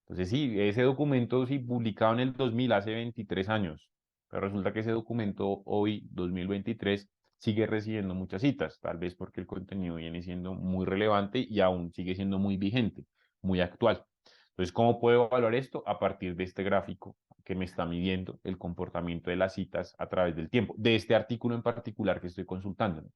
Entonces sí, ese documento sí publicado en el 2000 hace 23 años, pero resulta que ese documento hoy, 2023, sigue recibiendo muchas citas, tal vez porque el contenido viene siendo muy relevante y aún sigue siendo muy vigente, muy actual. Entonces, ¿cómo puedo evaluar esto? A partir de este gráfico que me está midiendo el comportamiento de las citas a través del tiempo, de este artículo en particular que estoy consultando, ¿no?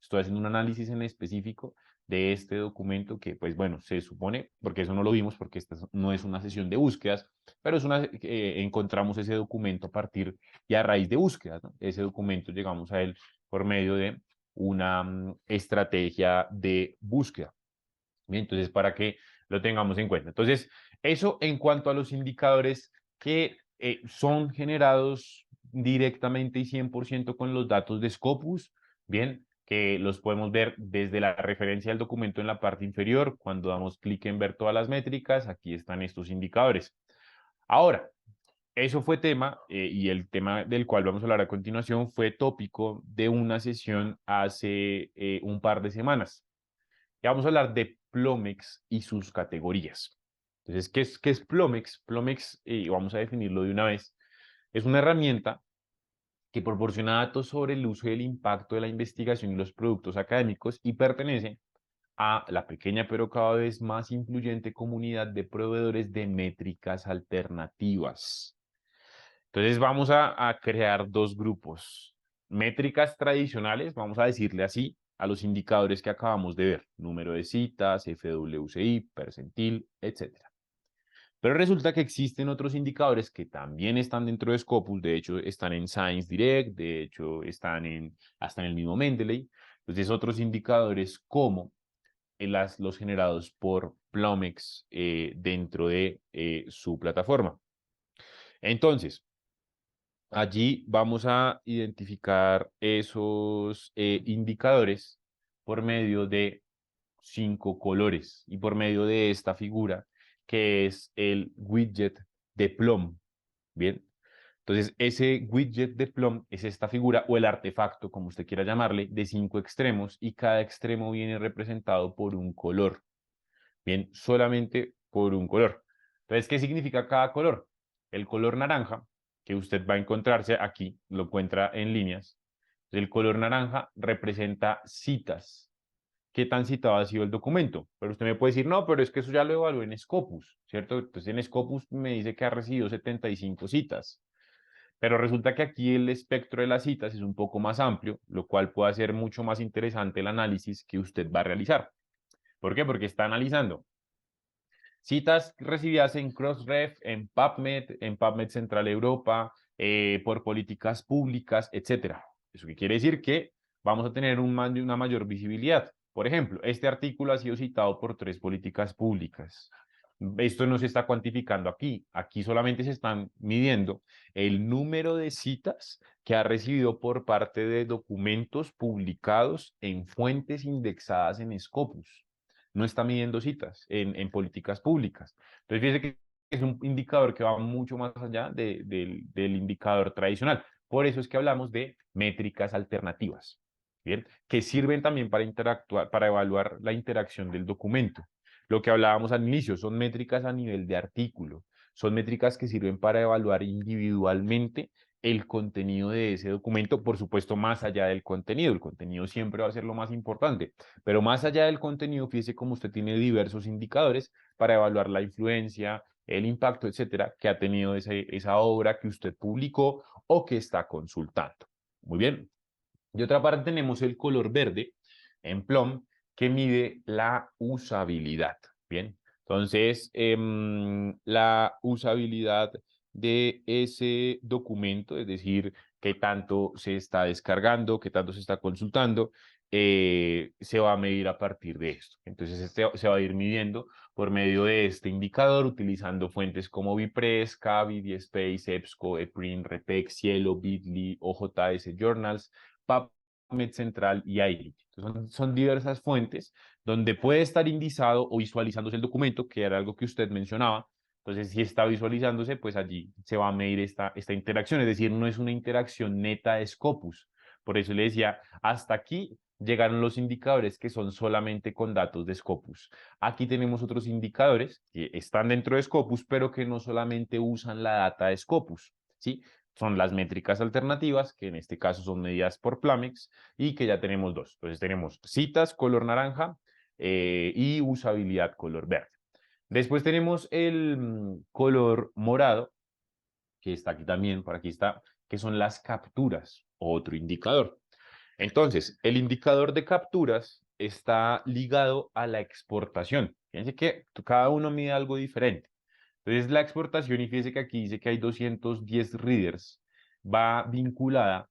Estoy haciendo un análisis en específico de este documento que, pues bueno, se supone, porque eso no lo vimos, porque esta no es una sesión de búsquedas, pero es encontramos ese documento a partir y a raíz de búsquedas, ¿no? Ese documento llegamos a él por medio de una estrategia de búsqueda. Bien, entonces, para que lo tengamos en cuenta. Entonces, eso en cuanto a los indicadores que son generados directamente y 100% con los datos de Scopus, bien, que los podemos ver desde la referencia del documento en la parte inferior. Cuando damos clic en ver todas las métricas, aquí están estos indicadores. Ahora, eso fue tema, y el tema del cual vamos a hablar a continuación fue tópico de una sesión hace un par de semanas. Ya vamos a hablar de Plomex y sus categorías. Entonces, ¿qué es Plomex? Plomex, vamos a definirlo de una vez, es una herramienta que proporciona datos sobre el uso y el impacto de la investigación y los productos académicos y pertenece a la pequeña pero cada vez más influyente comunidad de proveedores de métricas alternativas. Entonces vamos a crear dos grupos. Métricas tradicionales, vamos a decirle así, a los indicadores que acabamos de ver, número de citas, FWCI, percentil, etcétera. Pero resulta que existen otros indicadores que también están dentro de Scopus, de hecho están en Science Direct, de hecho están hasta en el mismo Mendeley. Entonces otros indicadores como los generados por Plomex dentro de su plataforma. Entonces, Allí vamos a identificar esos indicadores por medio de 5 colores y por medio de esta figura que es el widget de Plum. Bien, entonces ese widget de Plum es esta figura o el artefacto, como usted quiera llamarle, de 5 extremos y cada extremo viene representado por un color. Bien, solamente por un color. Entonces, ¿qué significa cada color? El color naranja, que usted va a encontrarse aquí, lo encuentra en líneas. El color naranja representa citas. ¿Qué tan citado ha sido el documento? Pero usted me puede decir, no, pero es que eso ya lo evalué en Scopus, ¿cierto? Entonces en Scopus me dice que ha recibido 75 citas. Pero resulta que aquí el espectro de las citas es un poco más amplio, lo cual puede hacer mucho más interesante el análisis que usted va a realizar. ¿Por qué? Porque está analizando citas recibidas en Crossref, en PubMed Central Europa, por políticas públicas, etcétera. ¿Eso qué quiere decir? Que vamos a tener una mayor visibilidad. Por ejemplo, este artículo ha sido citado por 3 políticas públicas. Esto no se está cuantificando aquí. Aquí solamente se están midiendo el número de citas que ha recibido por parte de documentos publicados en fuentes indexadas en Scopus. No está midiendo citas en políticas públicas. Entonces, fíjese que es un indicador que va mucho más allá del indicador tradicional. Por eso es que hablamos de métricas alternativas, ¿bien? Que sirven también para interactuar, para evaluar la interacción del documento. Lo que hablábamos al inicio, son métricas a nivel de artículo, son métricas que sirven para evaluar individualmente el contenido de ese documento, por supuesto, más allá del contenido. El contenido siempre va a ser lo más importante, pero más allá del contenido, fíjese cómo usted tiene diversos indicadores para evaluar la influencia, el impacto, etcétera, que ha tenido esa obra que usted publicó o que está consultando. Muy bien. De otra parte, tenemos el color verde en Plum que mide la usabilidad. Bien. Entonces, la usabilidad de ese documento, es decir, qué tanto se está descargando, qué tanto se está consultando, se va a medir a partir de esto. Entonces, se va a ir midiendo por medio de este indicador, utilizando fuentes como Bipress, Cavi, DSpace, EBSCO, EPRIN, Repex, Cielo, Bitly, OJS Journals, PubMed Central y AIRI. Son diversas fuentes donde puede estar indizado o visualizándose el documento, que era algo que usted mencionaba. Entonces, si está visualizándose, pues allí se va a medir esta interacción, es decir, no es una interacción neta de Scopus. Por eso le decía, hasta aquí llegaron los indicadores que son solamente con datos de Scopus. Aquí tenemos otros indicadores que están dentro de Scopus, pero que no solamente usan la data de Scopus, ¿sí? Son las métricas alternativas, que en este caso son medidas por Plamex, y que ya tenemos dos. Entonces tenemos citas color naranja y usabilidad color verde. Después tenemos el color morado, que está aquí también, por aquí está, que son las capturas, otro indicador. Entonces, el indicador de capturas está ligado a la exportación. Fíjense que cada uno mide algo diferente. Entonces, la exportación, y fíjense que aquí dice que hay 210 readers, va vinculada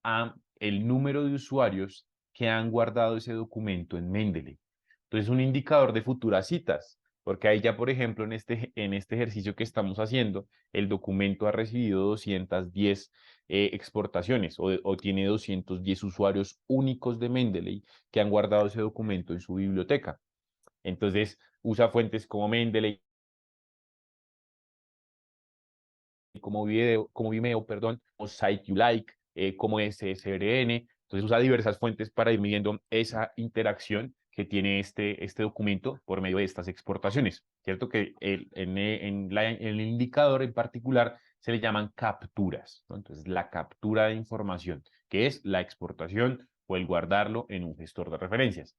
a el número de usuarios que han guardado ese documento en Mendeley. Entonces, un indicador de futuras citas, porque ahí ya, por ejemplo, en este ejercicio que estamos haciendo, el documento ha recibido 210 exportaciones o tiene 210 usuarios únicos de Mendeley que han guardado ese documento en su biblioteca. Entonces, usa fuentes como Mendeley, como Vimeo, perdón, o Site You Like, como SSRN. Entonces usa diversas fuentes para ir midiendo esa interacción que tiene este documento por medio de estas exportaciones, ¿cierto? Que en el indicador en particular se le llaman capturas, ¿no? Entonces la captura de información, que es la exportación o el guardarlo en un gestor de referencias.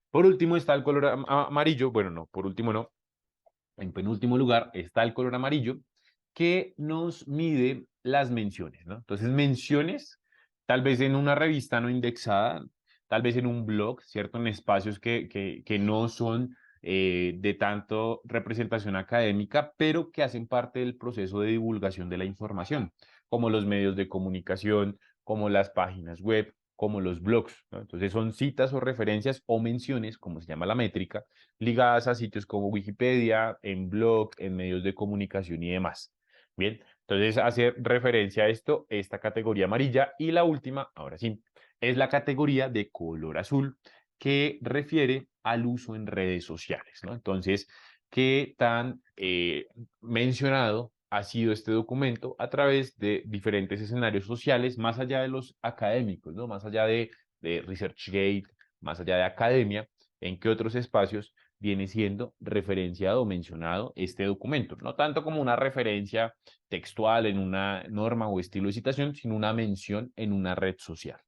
Por último está el color amarillo, bueno, no, por último no, en penúltimo lugar está el color amarillo, que nos mide las menciones, ¿no? Entonces, menciones, tal vez en una revista no indexada, tal vez en un blog, ¿cierto? En espacios que no son de tanto representación académica, pero que hacen parte del proceso de divulgación de la información, como los medios de comunicación, como las páginas web, como los blogs, ¿no? Entonces son citas o referencias o menciones, como se llama la métrica, ligadas a sitios como Wikipedia, en blog, en medios de comunicación y demás. Bien, Entonces hace referencia a esto, esta categoría amarilla. Y la última, ahora sí, es la categoría de color azul, que refiere al uso en redes sociales, ¿no? Entonces, ¿qué tan mencionado ha sido este documento a través de diferentes escenarios sociales, más allá de los académicos, ¿no? Más allá de ResearchGate, más allá de academia, en qué otros espacios viene siendo referenciado o mencionado este documento? No tanto como una referencia textual en una norma o estilo de citación, sino una mención en una red social.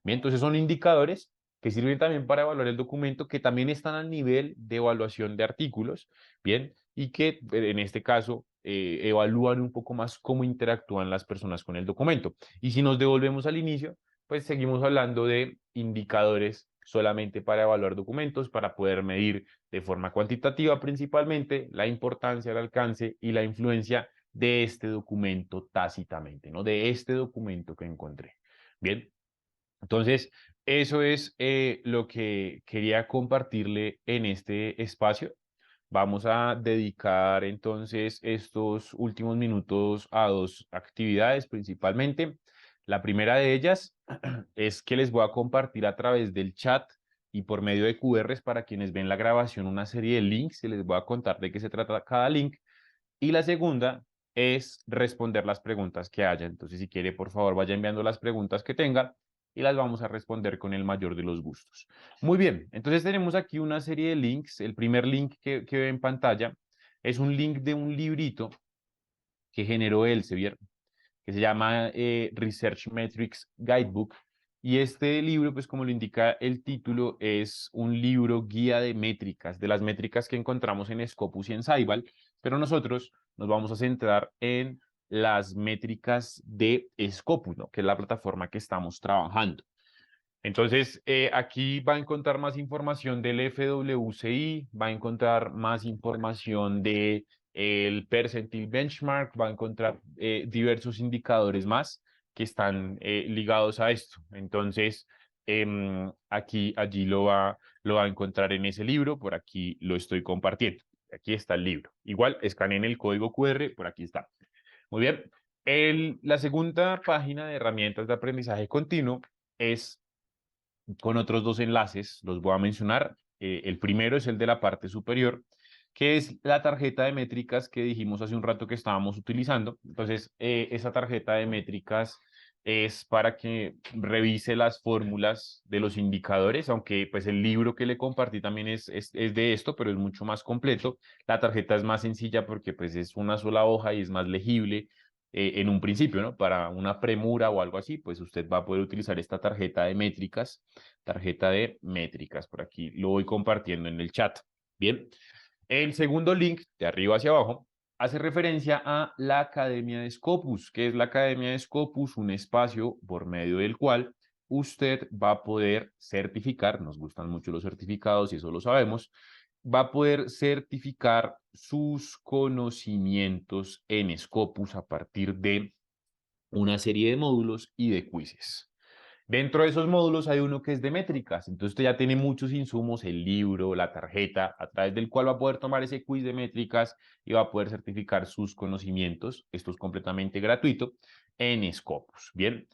Bien, entonces son indicadores que sirven también para evaluar el documento, que también están al nivel de evaluación de artículos, bien, y que en este caso evalúan un poco más cómo interactúan las personas con el documento. Y si nos devolvemos al inicio, pues seguimos hablando de indicadores solamente para evaluar documentos, para poder medir de forma cuantitativa principalmente la importancia, el alcance y la influencia de este documento tácitamente, ¿no? De este documento que encontré. Bien, entonces, eso es lo que quería compartirle en este espacio. Vamos a dedicar entonces estos últimos minutos a dos actividades principalmente. La primera de ellas es que les voy a compartir a través del chat y por medio de QRs para quienes ven la grabación una serie de links y les voy a contar de qué se trata cada link. Y la segunda es responder las preguntas que haya. Entonces, si quiere, por favor, vaya enviando las preguntas que tenga y las vamos a responder con el mayor de los gustos. Muy bien, entonces tenemos aquí una serie de links. El primer link que ve en pantalla es un link de un librito que generó Elsevier, que se llama Research Metrics Guidebook. Y este libro, pues como lo indica el título, es un libro guía de métricas, de las métricas que encontramos en Scopus y en Saibal, pero nosotros nos vamos a centrar en las métricas de Scopus, ¿no? Que es la plataforma que estamos trabajando. Entonces, aquí va a encontrar más información del FWCI, va a encontrar más información de el percentil benchmark, va a encontrar diversos indicadores más que están ligados a esto. Entonces, allí lo va a encontrar en ese libro, por aquí lo estoy compartiendo. Aquí está el libro. Igual, escaneen el código QR, por aquí está. Muy bien. La segunda página de herramientas de aprendizaje continuo es con otros dos enlaces, los voy a mencionar. El primero es el de la parte superior, que es la tarjeta de métricas que dijimos hace un rato que estábamos utilizando. Entonces, esa tarjeta de métricas es para que revise las fórmulas de los indicadores, aunque pues el libro que le compartí también es de esto, pero es mucho más completo. La tarjeta es más sencilla porque pues es una sola hoja y es más legible en un principio, ¿no? Para una premura o algo así, pues usted va a poder utilizar esta tarjeta de métricas. Por aquí lo voy compartiendo en el chat. Bien, el segundo link de arriba hacia abajo hace referencia a la Academia de Scopus. ¿Qué es la Academia de Scopus? Un espacio por medio del cual usted va a poder certificar, nos gustan mucho los certificados y eso lo sabemos, va a poder certificar sus conocimientos en Scopus a partir de una serie de módulos y de quizzes. Dentro de esos módulos hay uno que es de métricas, entonces usted ya tiene muchos insumos, el libro, la tarjeta, a través del cual va a poder tomar ese quiz de métricas y va a poder certificar sus conocimientos, esto es completamente gratuito, en Scopus, ¿bien?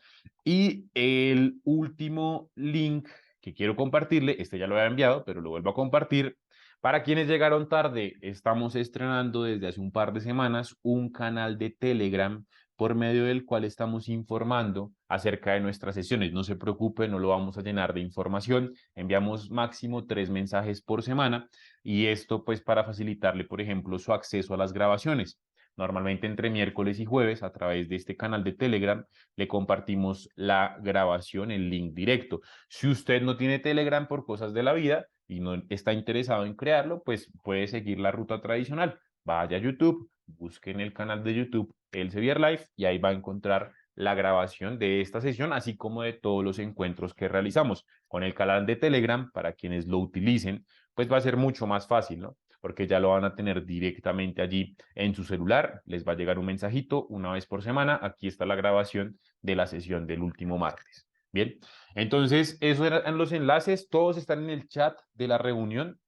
Y el último link que quiero compartirle, este ya lo había enviado, pero lo vuelvo a compartir. Para quienes llegaron tarde, estamos estrenando desde hace un par de semanas un canal de Telegram por medio del cual estamos informando acerca de nuestras sesiones. No se preocupe, no lo vamos a llenar de información. Enviamos máximo 3 mensajes por semana y esto pues para facilitarle, por ejemplo, su acceso a las grabaciones. Normalmente entre miércoles y jueves a través de este canal de Telegram le compartimos la grabación, el link directo. Si usted no tiene Telegram por cosas de la vida y no está interesado en crearlo, pues puede seguir la ruta tradicional. Vaya a YouTube, busque en el canal de YouTube Elsevier Live y ahí va a encontrar la grabación de esta sesión, así como de todos los encuentros que realizamos. Con el canal de Telegram, para quienes lo utilicen, pues va a ser mucho más fácil, ¿no? Porque ya lo van a tener directamente allí en su celular, les va a llegar un mensajito una vez por semana, aquí está la grabación de la sesión del último martes. Bien, entonces esos eran los enlaces, todos están en el chat de la reunión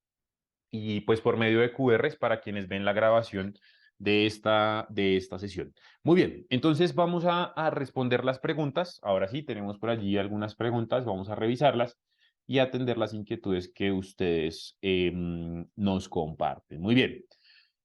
y pues por medio de QRs para quienes ven la grabación de esta sesión. Muy bien, entonces vamos a responder las preguntas. Ahora sí, tenemos por allí algunas preguntas, vamos a revisarlas y atender las inquietudes que ustedes nos comparten. Muy bien.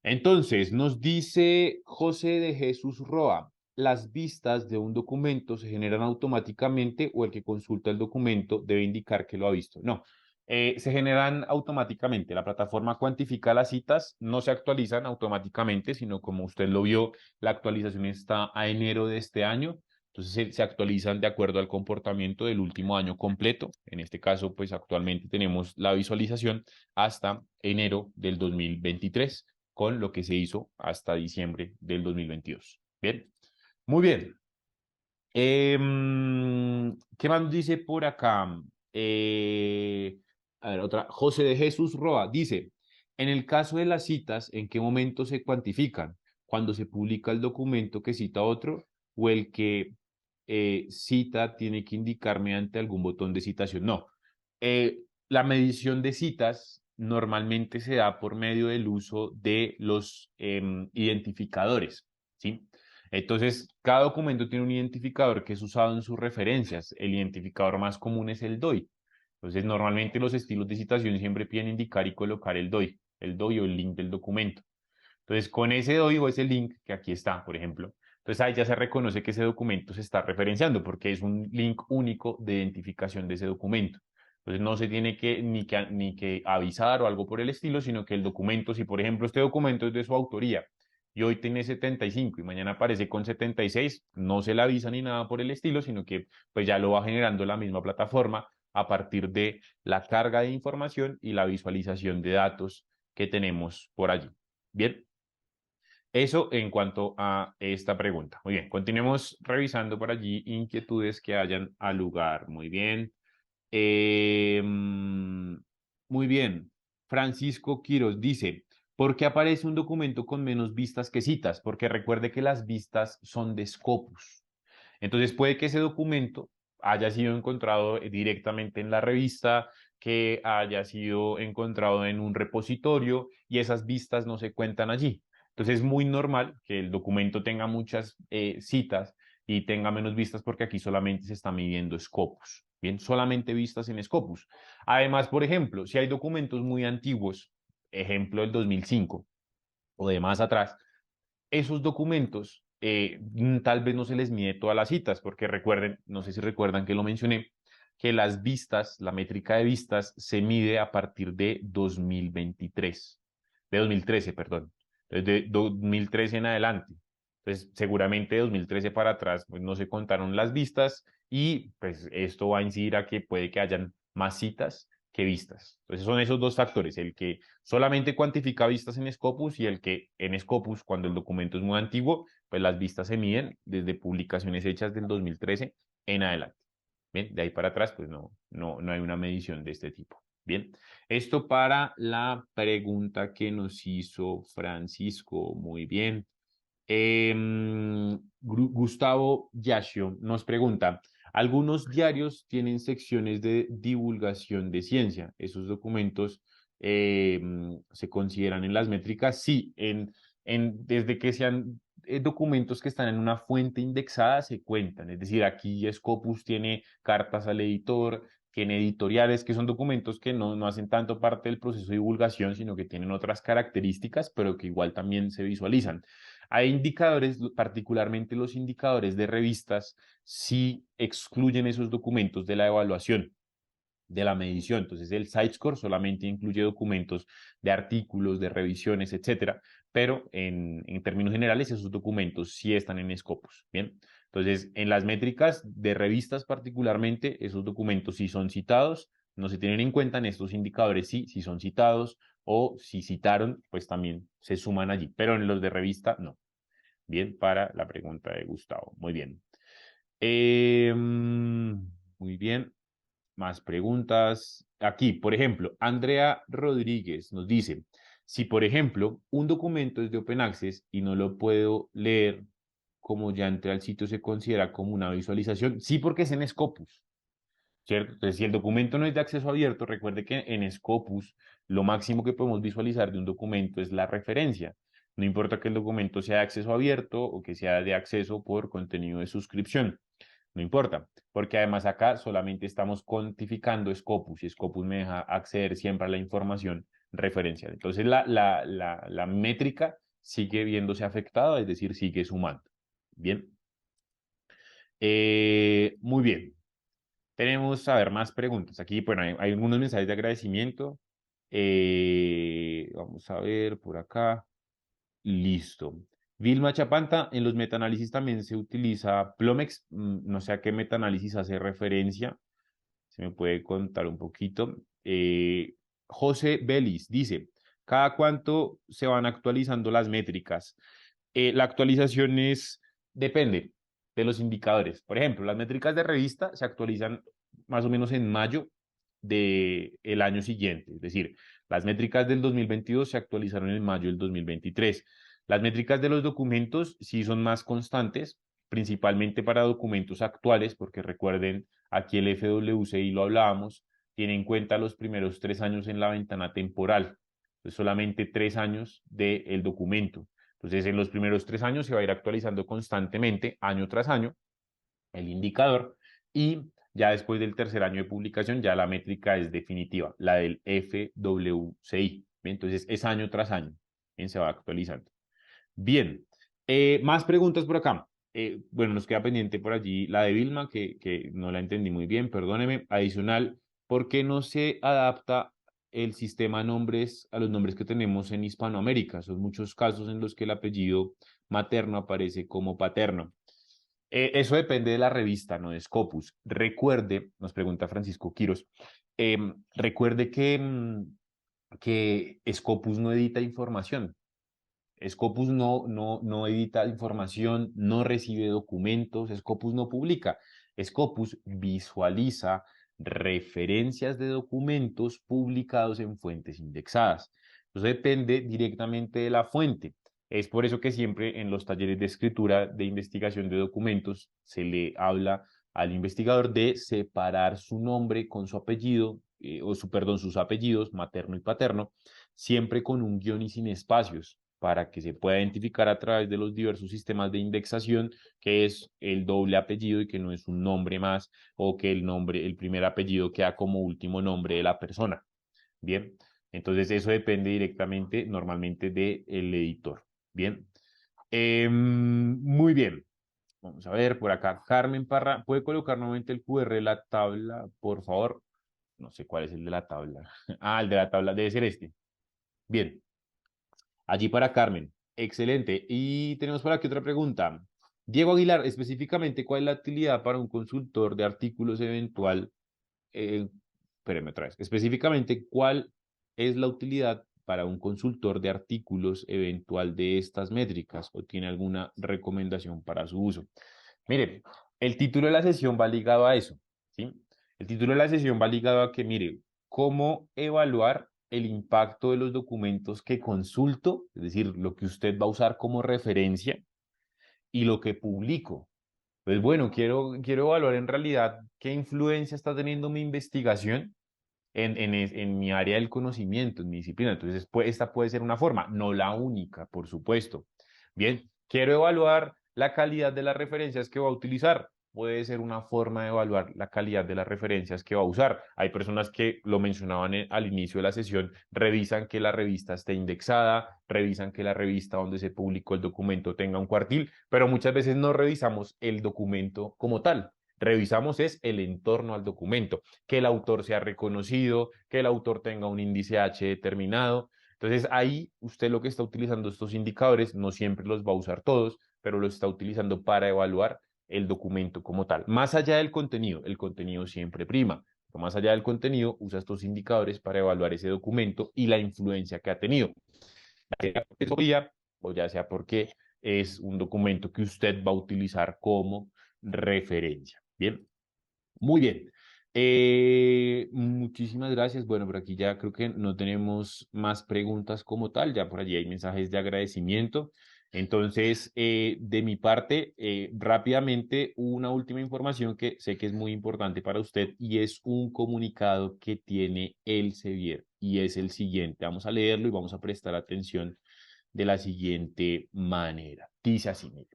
Entonces, nos dice José de Jesús Roa, ¿las vistas de un documento se generan automáticamente o el que consulta el documento debe indicar que lo ha visto? No, se generan automáticamente. La plataforma cuantifica las citas, no se actualizan automáticamente, sino como usted lo vio, la actualización está a enero de este año. Entonces se actualizan de acuerdo al comportamiento del último año completo. En este caso, pues actualmente tenemos la visualización hasta enero del 2023 con lo que se hizo hasta diciembre del 2022. Bien, muy bien. ¿Qué más dice por acá? A ver, otra. José de Jesús Roa dice, en el caso de las citas, ¿en qué momento se cuantifican? ¿Cuando se publica el documento que cita otro o el que cita tiene que indicar mediante algún botón de citación? No. La medición de citas normalmente se da por medio del uso de los identificadores, ¿sí? Entonces, cada documento tiene un identificador que es usado en sus referencias. El identificador más común es el DOI. Entonces, normalmente los estilos de citación siempre piden indicar y colocar el DOI o el link del documento. Entonces, con ese DOI o ese link, que aquí está, por ejemplo, entonces ahí ya se reconoce que ese documento se está referenciando porque es un link único de identificación de ese documento. Entonces, no se tiene ni que avisar o algo por el estilo, sino que el documento, si por ejemplo este documento es de su autoría y hoy tiene 75 y mañana aparece con 76, no se le avisa ni nada por el estilo, sino que pues ya lo va generando la misma plataforma a partir de la carga de información y la visualización de datos que tenemos por allí. Bien, eso en cuanto a esta pregunta. Muy bien, continuemos revisando por allí inquietudes que hayan al lugar. Muy bien. Muy bien. Francisco Quiros dice, ¿por qué aparece un documento con menos vistas que citas? Porque recuerde que las vistas son de Scopus. Entonces puede que ese documento haya sido encontrado directamente en la revista, que haya sido encontrado en un repositorio y esas vistas no se cuentan allí. Entonces es muy normal que el documento tenga muchas citas y tenga menos vistas porque aquí solamente se está midiendo Scopus. Bien, solamente vistas en Scopus. Además, por ejemplo, si hay documentos muy antiguos, ejemplo del 2005 o de más atrás, esos documentos tal vez no se les mide todas las citas, porque recuerden, no sé si recuerdan que lo mencioné, que las vistas, la métrica de vistas se mide a partir de 2023, de 2013, perdón, desde 2013 en adelante. Entonces, seguramente de 2013 para atrás, pues no se contaron las vistas y pues esto va a incidir a que puede que hayan más citas que vistas. Entonces, son esos dos factores, el que solamente cuantifica vistas en Scopus y el que en Scopus, cuando el documento es muy antiguo, pues las vistas se miden desde publicaciones hechas del 2013 en adelante. Bien, de ahí para atrás, pues no hay una medición de este tipo. Bien, esto para la pregunta que nos hizo Francisco. Muy bien. Gustavo Yashio nos pregunta, algunos diarios tienen secciones de divulgación de ciencia. ¿Esos documentos se consideran en las métricas? Sí, desde que sean documentos que están en una fuente indexada se cuentan. Es decir, aquí Scopus tiene cartas al editor, tiene editoriales, que son documentos que no hacen tanto parte del proceso de divulgación, sino que tienen otras características, pero que igual también se visualizan. Hay indicadores, particularmente los indicadores de revistas, si excluyen esos documentos de la evaluación, de la medición. Entonces, el site solamente incluye documentos de artículos, de revisiones, etcétera, pero en términos generales, esos documentos sí están en Scopus. Bien, entonces, en las métricas de revistas, particularmente, esos documentos sí son citados, no se tienen en cuenta en estos indicadores, sí son citados, o si citaron, pues también se suman allí, pero en los de revista no. Bien, para la pregunta de Gustavo. Muy bien. Muy bien. Más preguntas. Aquí, por ejemplo, Andrea Rodríguez nos dice, si por ejemplo un documento es de Open Access y no lo puedo leer como ya entré al sitio, se considera como una visualización. Sí, porque es en Scopus, ¿cierto? Entonces, si el documento no es de acceso abierto, recuerde que en Scopus lo máximo que podemos visualizar de un documento es la referencia. No importa que el documento sea de acceso abierto o que sea de acceso por contenido de suscripción. No importa, porque además acá solamente estamos cuantificando Scopus y Scopus me deja acceder siempre a la información referencial. Entonces la métrica sigue viéndose afectada, es decir, sigue sumando. Bien. Muy bien. Tenemos, a ver, más preguntas. Aquí, bueno, hay algunos mensajes de agradecimiento. Vamos a ver por acá. Listo. Vilma Chapanta, en los metaanálisis también se utiliza Plomex. No sé a qué metaanálisis hace referencia. Se me puede contar un poquito. José Belis dice, ¿cada cuánto se van actualizando las métricas? La actualización depende de los indicadores. Por ejemplo, las métricas de revista se actualizan más o menos en mayo del año siguiente. Es decir, las métricas del 2022 se actualizaron en mayo del 2023. Las métricas de los documentos sí son más constantes, principalmente para documentos actuales, porque recuerden, aquí el FWCI lo hablábamos, tiene en cuenta los primeros 3 años en la ventana temporal. Entonces, solamente 3 años del documento. Entonces, en los primeros 3 años se va a ir actualizando constantemente, año tras año, el indicador y ya después del tercer año de publicación ya la métrica es definitiva, la del FWCI. Entonces, es año tras año. Bien, se va actualizando. Bien, más preguntas por acá. Bueno, nos queda pendiente por allí la de Vilma, que no la entendí muy bien, perdóneme. Adicional, ¿por qué no se adapta el sistema de nombres a los nombres que tenemos en Hispanoamérica? Son muchos casos en los que el apellido materno aparece como paterno. Eso depende de la revista, no de Scopus. Recuerde, nos pregunta Francisco Quiros, recuerde que Scopus no edita información. Scopus no edita información, no recibe documentos, Scopus no publica. Scopus visualiza referencias de documentos publicados en fuentes indexadas. Entonces depende directamente de la fuente. Es por eso que siempre en los talleres de escritura de investigación de documentos se le habla al investigador de separar su nombre con su apellido, perdón, sus apellidos materno y paterno, siempre con un guión y sin espacios para que se pueda identificar a través de los diversos sistemas de indexación que es el doble apellido y que no es un nombre más o que el nombre, el primer apellido queda como último nombre de la persona. Bien, entonces eso depende directamente normalmente del editor. Bien, muy bien. Vamos a ver por acá. Carmen Parra, ¿puede colocar nuevamente el QR de la tabla, por favor? No sé cuál es el de la tabla. Ah, el de la tabla debe ser este. Bien, allí para Carmen. Excelente. Y tenemos por aquí otra pregunta. Diego Aguilar, específicamente, ¿cuál es la utilidad para un consultor de artículos eventual? Eh, Espérame otra vez. Específicamente, ¿cuál es la utilidad para un consultor de artículos eventual de estas métricas? ¿O tiene alguna recomendación para su uso? Mire, el título de la sesión va ligado a eso, ¿sí? El título de la sesión va ligado a que, mire, cómo evaluar el impacto de los documentos que consulto, es decir, lo que usted va a usar como referencia y lo que publico. Pues bueno, quiero evaluar en realidad qué influencia está teniendo mi investigación en mi área del conocimiento, en mi disciplina. Entonces, pues, esta puede ser una forma, no la única, por supuesto. Bien, quiero evaluar la calidad de las referencias que va a utilizar. Puede ser una forma de evaluar la calidad de las referencias que va a usar. Hay personas que lo mencionaban al inicio de la sesión, revisan que la revista esté indexada, revisan que la revista donde se publicó el documento tenga un cuartil, pero muchas veces no revisamos el documento como tal. Revisamos es el entorno al documento, que el autor sea reconocido, que el autor tenga un índice H determinado. Entonces ahí usted lo que está utilizando estos indicadores, no siempre los va a usar todos, pero los está utilizando para evaluar el documento como tal. Más allá del contenido, el contenido siempre prima. Pero más allá del contenido, usa estos indicadores para evaluar ese documento y la influencia que ha tenido. Ya sea porque o ya sea porque es un documento que usted va a utilizar como referencia. Bien, muy bien. Muchísimas gracias. Bueno, por aquí ya creo que no tenemos más preguntas como tal. Ya por allí hay mensajes de agradecimiento. Entonces, de mi parte, rápidamente, una última información que sé que es muy importante para usted y es un comunicado que tiene el Sevier y es el siguiente. Vamos a leerlo y vamos a prestar atención de la siguiente manera. Dice así, mire.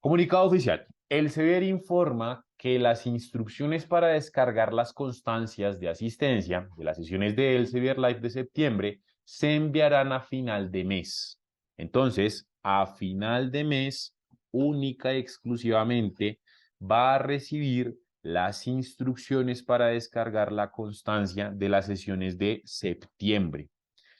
Comunicado oficial. El CEBER informa que las instrucciones para descargar las constancias de asistencia de las sesiones de Elsevier Live de septiembre se enviarán a final de mes. Entonces, a final de mes, única y exclusivamente, va a recibir las instrucciones para descargar la constancia de las sesiones de septiembre.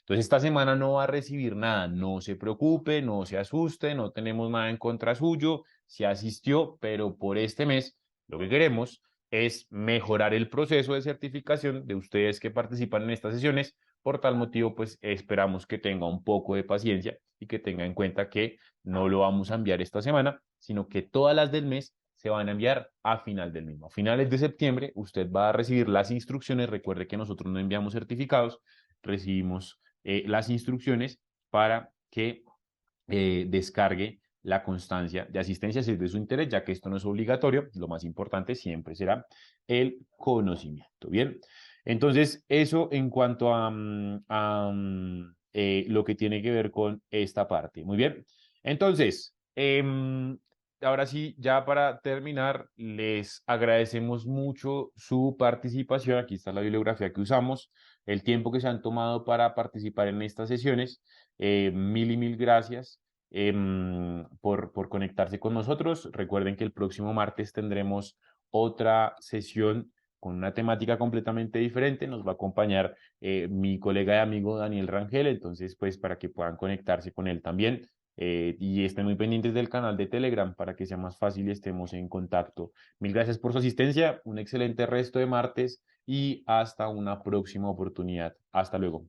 Entonces, esta semana no va a recibir nada. No se preocupe, no se asuste, no tenemos nada en contra suyo. Se asistió, pero por este mes lo que queremos es mejorar el proceso de certificación de ustedes que participan en estas sesiones. Por tal motivo, pues esperamos que tenga un poco de paciencia y que tenga en cuenta que no lo vamos a enviar esta semana, sino que todas las del mes se van a enviar a final del mismo. A finales de septiembre, usted va a recibir las instrucciones. Recuerde que nosotros no enviamos certificados, recibimos las instrucciones para que descargue la constancia de asistencia si es de su interés, ya que esto no es obligatorio. Lo más importante siempre será el conocimiento. Bien, entonces eso en cuanto a lo que tiene que ver con esta parte. Muy bien, entonces, ahora sí, ya para terminar, les agradecemos mucho su participación. Aquí está la bibliografía que usamos, el tiempo que se han tomado para participar en estas sesiones. Mil y mil gracias por conectarse con nosotros. Recuerden que el próximo martes tendremos otra sesión con una temática completamente diferente. Nos va a acompañar mi colega y amigo Daniel Rangel, entonces pues para que puedan conectarse con él también. Y estén muy pendientes del canal de Telegram para que sea más fácil y estemos en contacto. Mil gracias por su asistencia, un excelente resto de martes y hasta una próxima oportunidad. Hasta luego.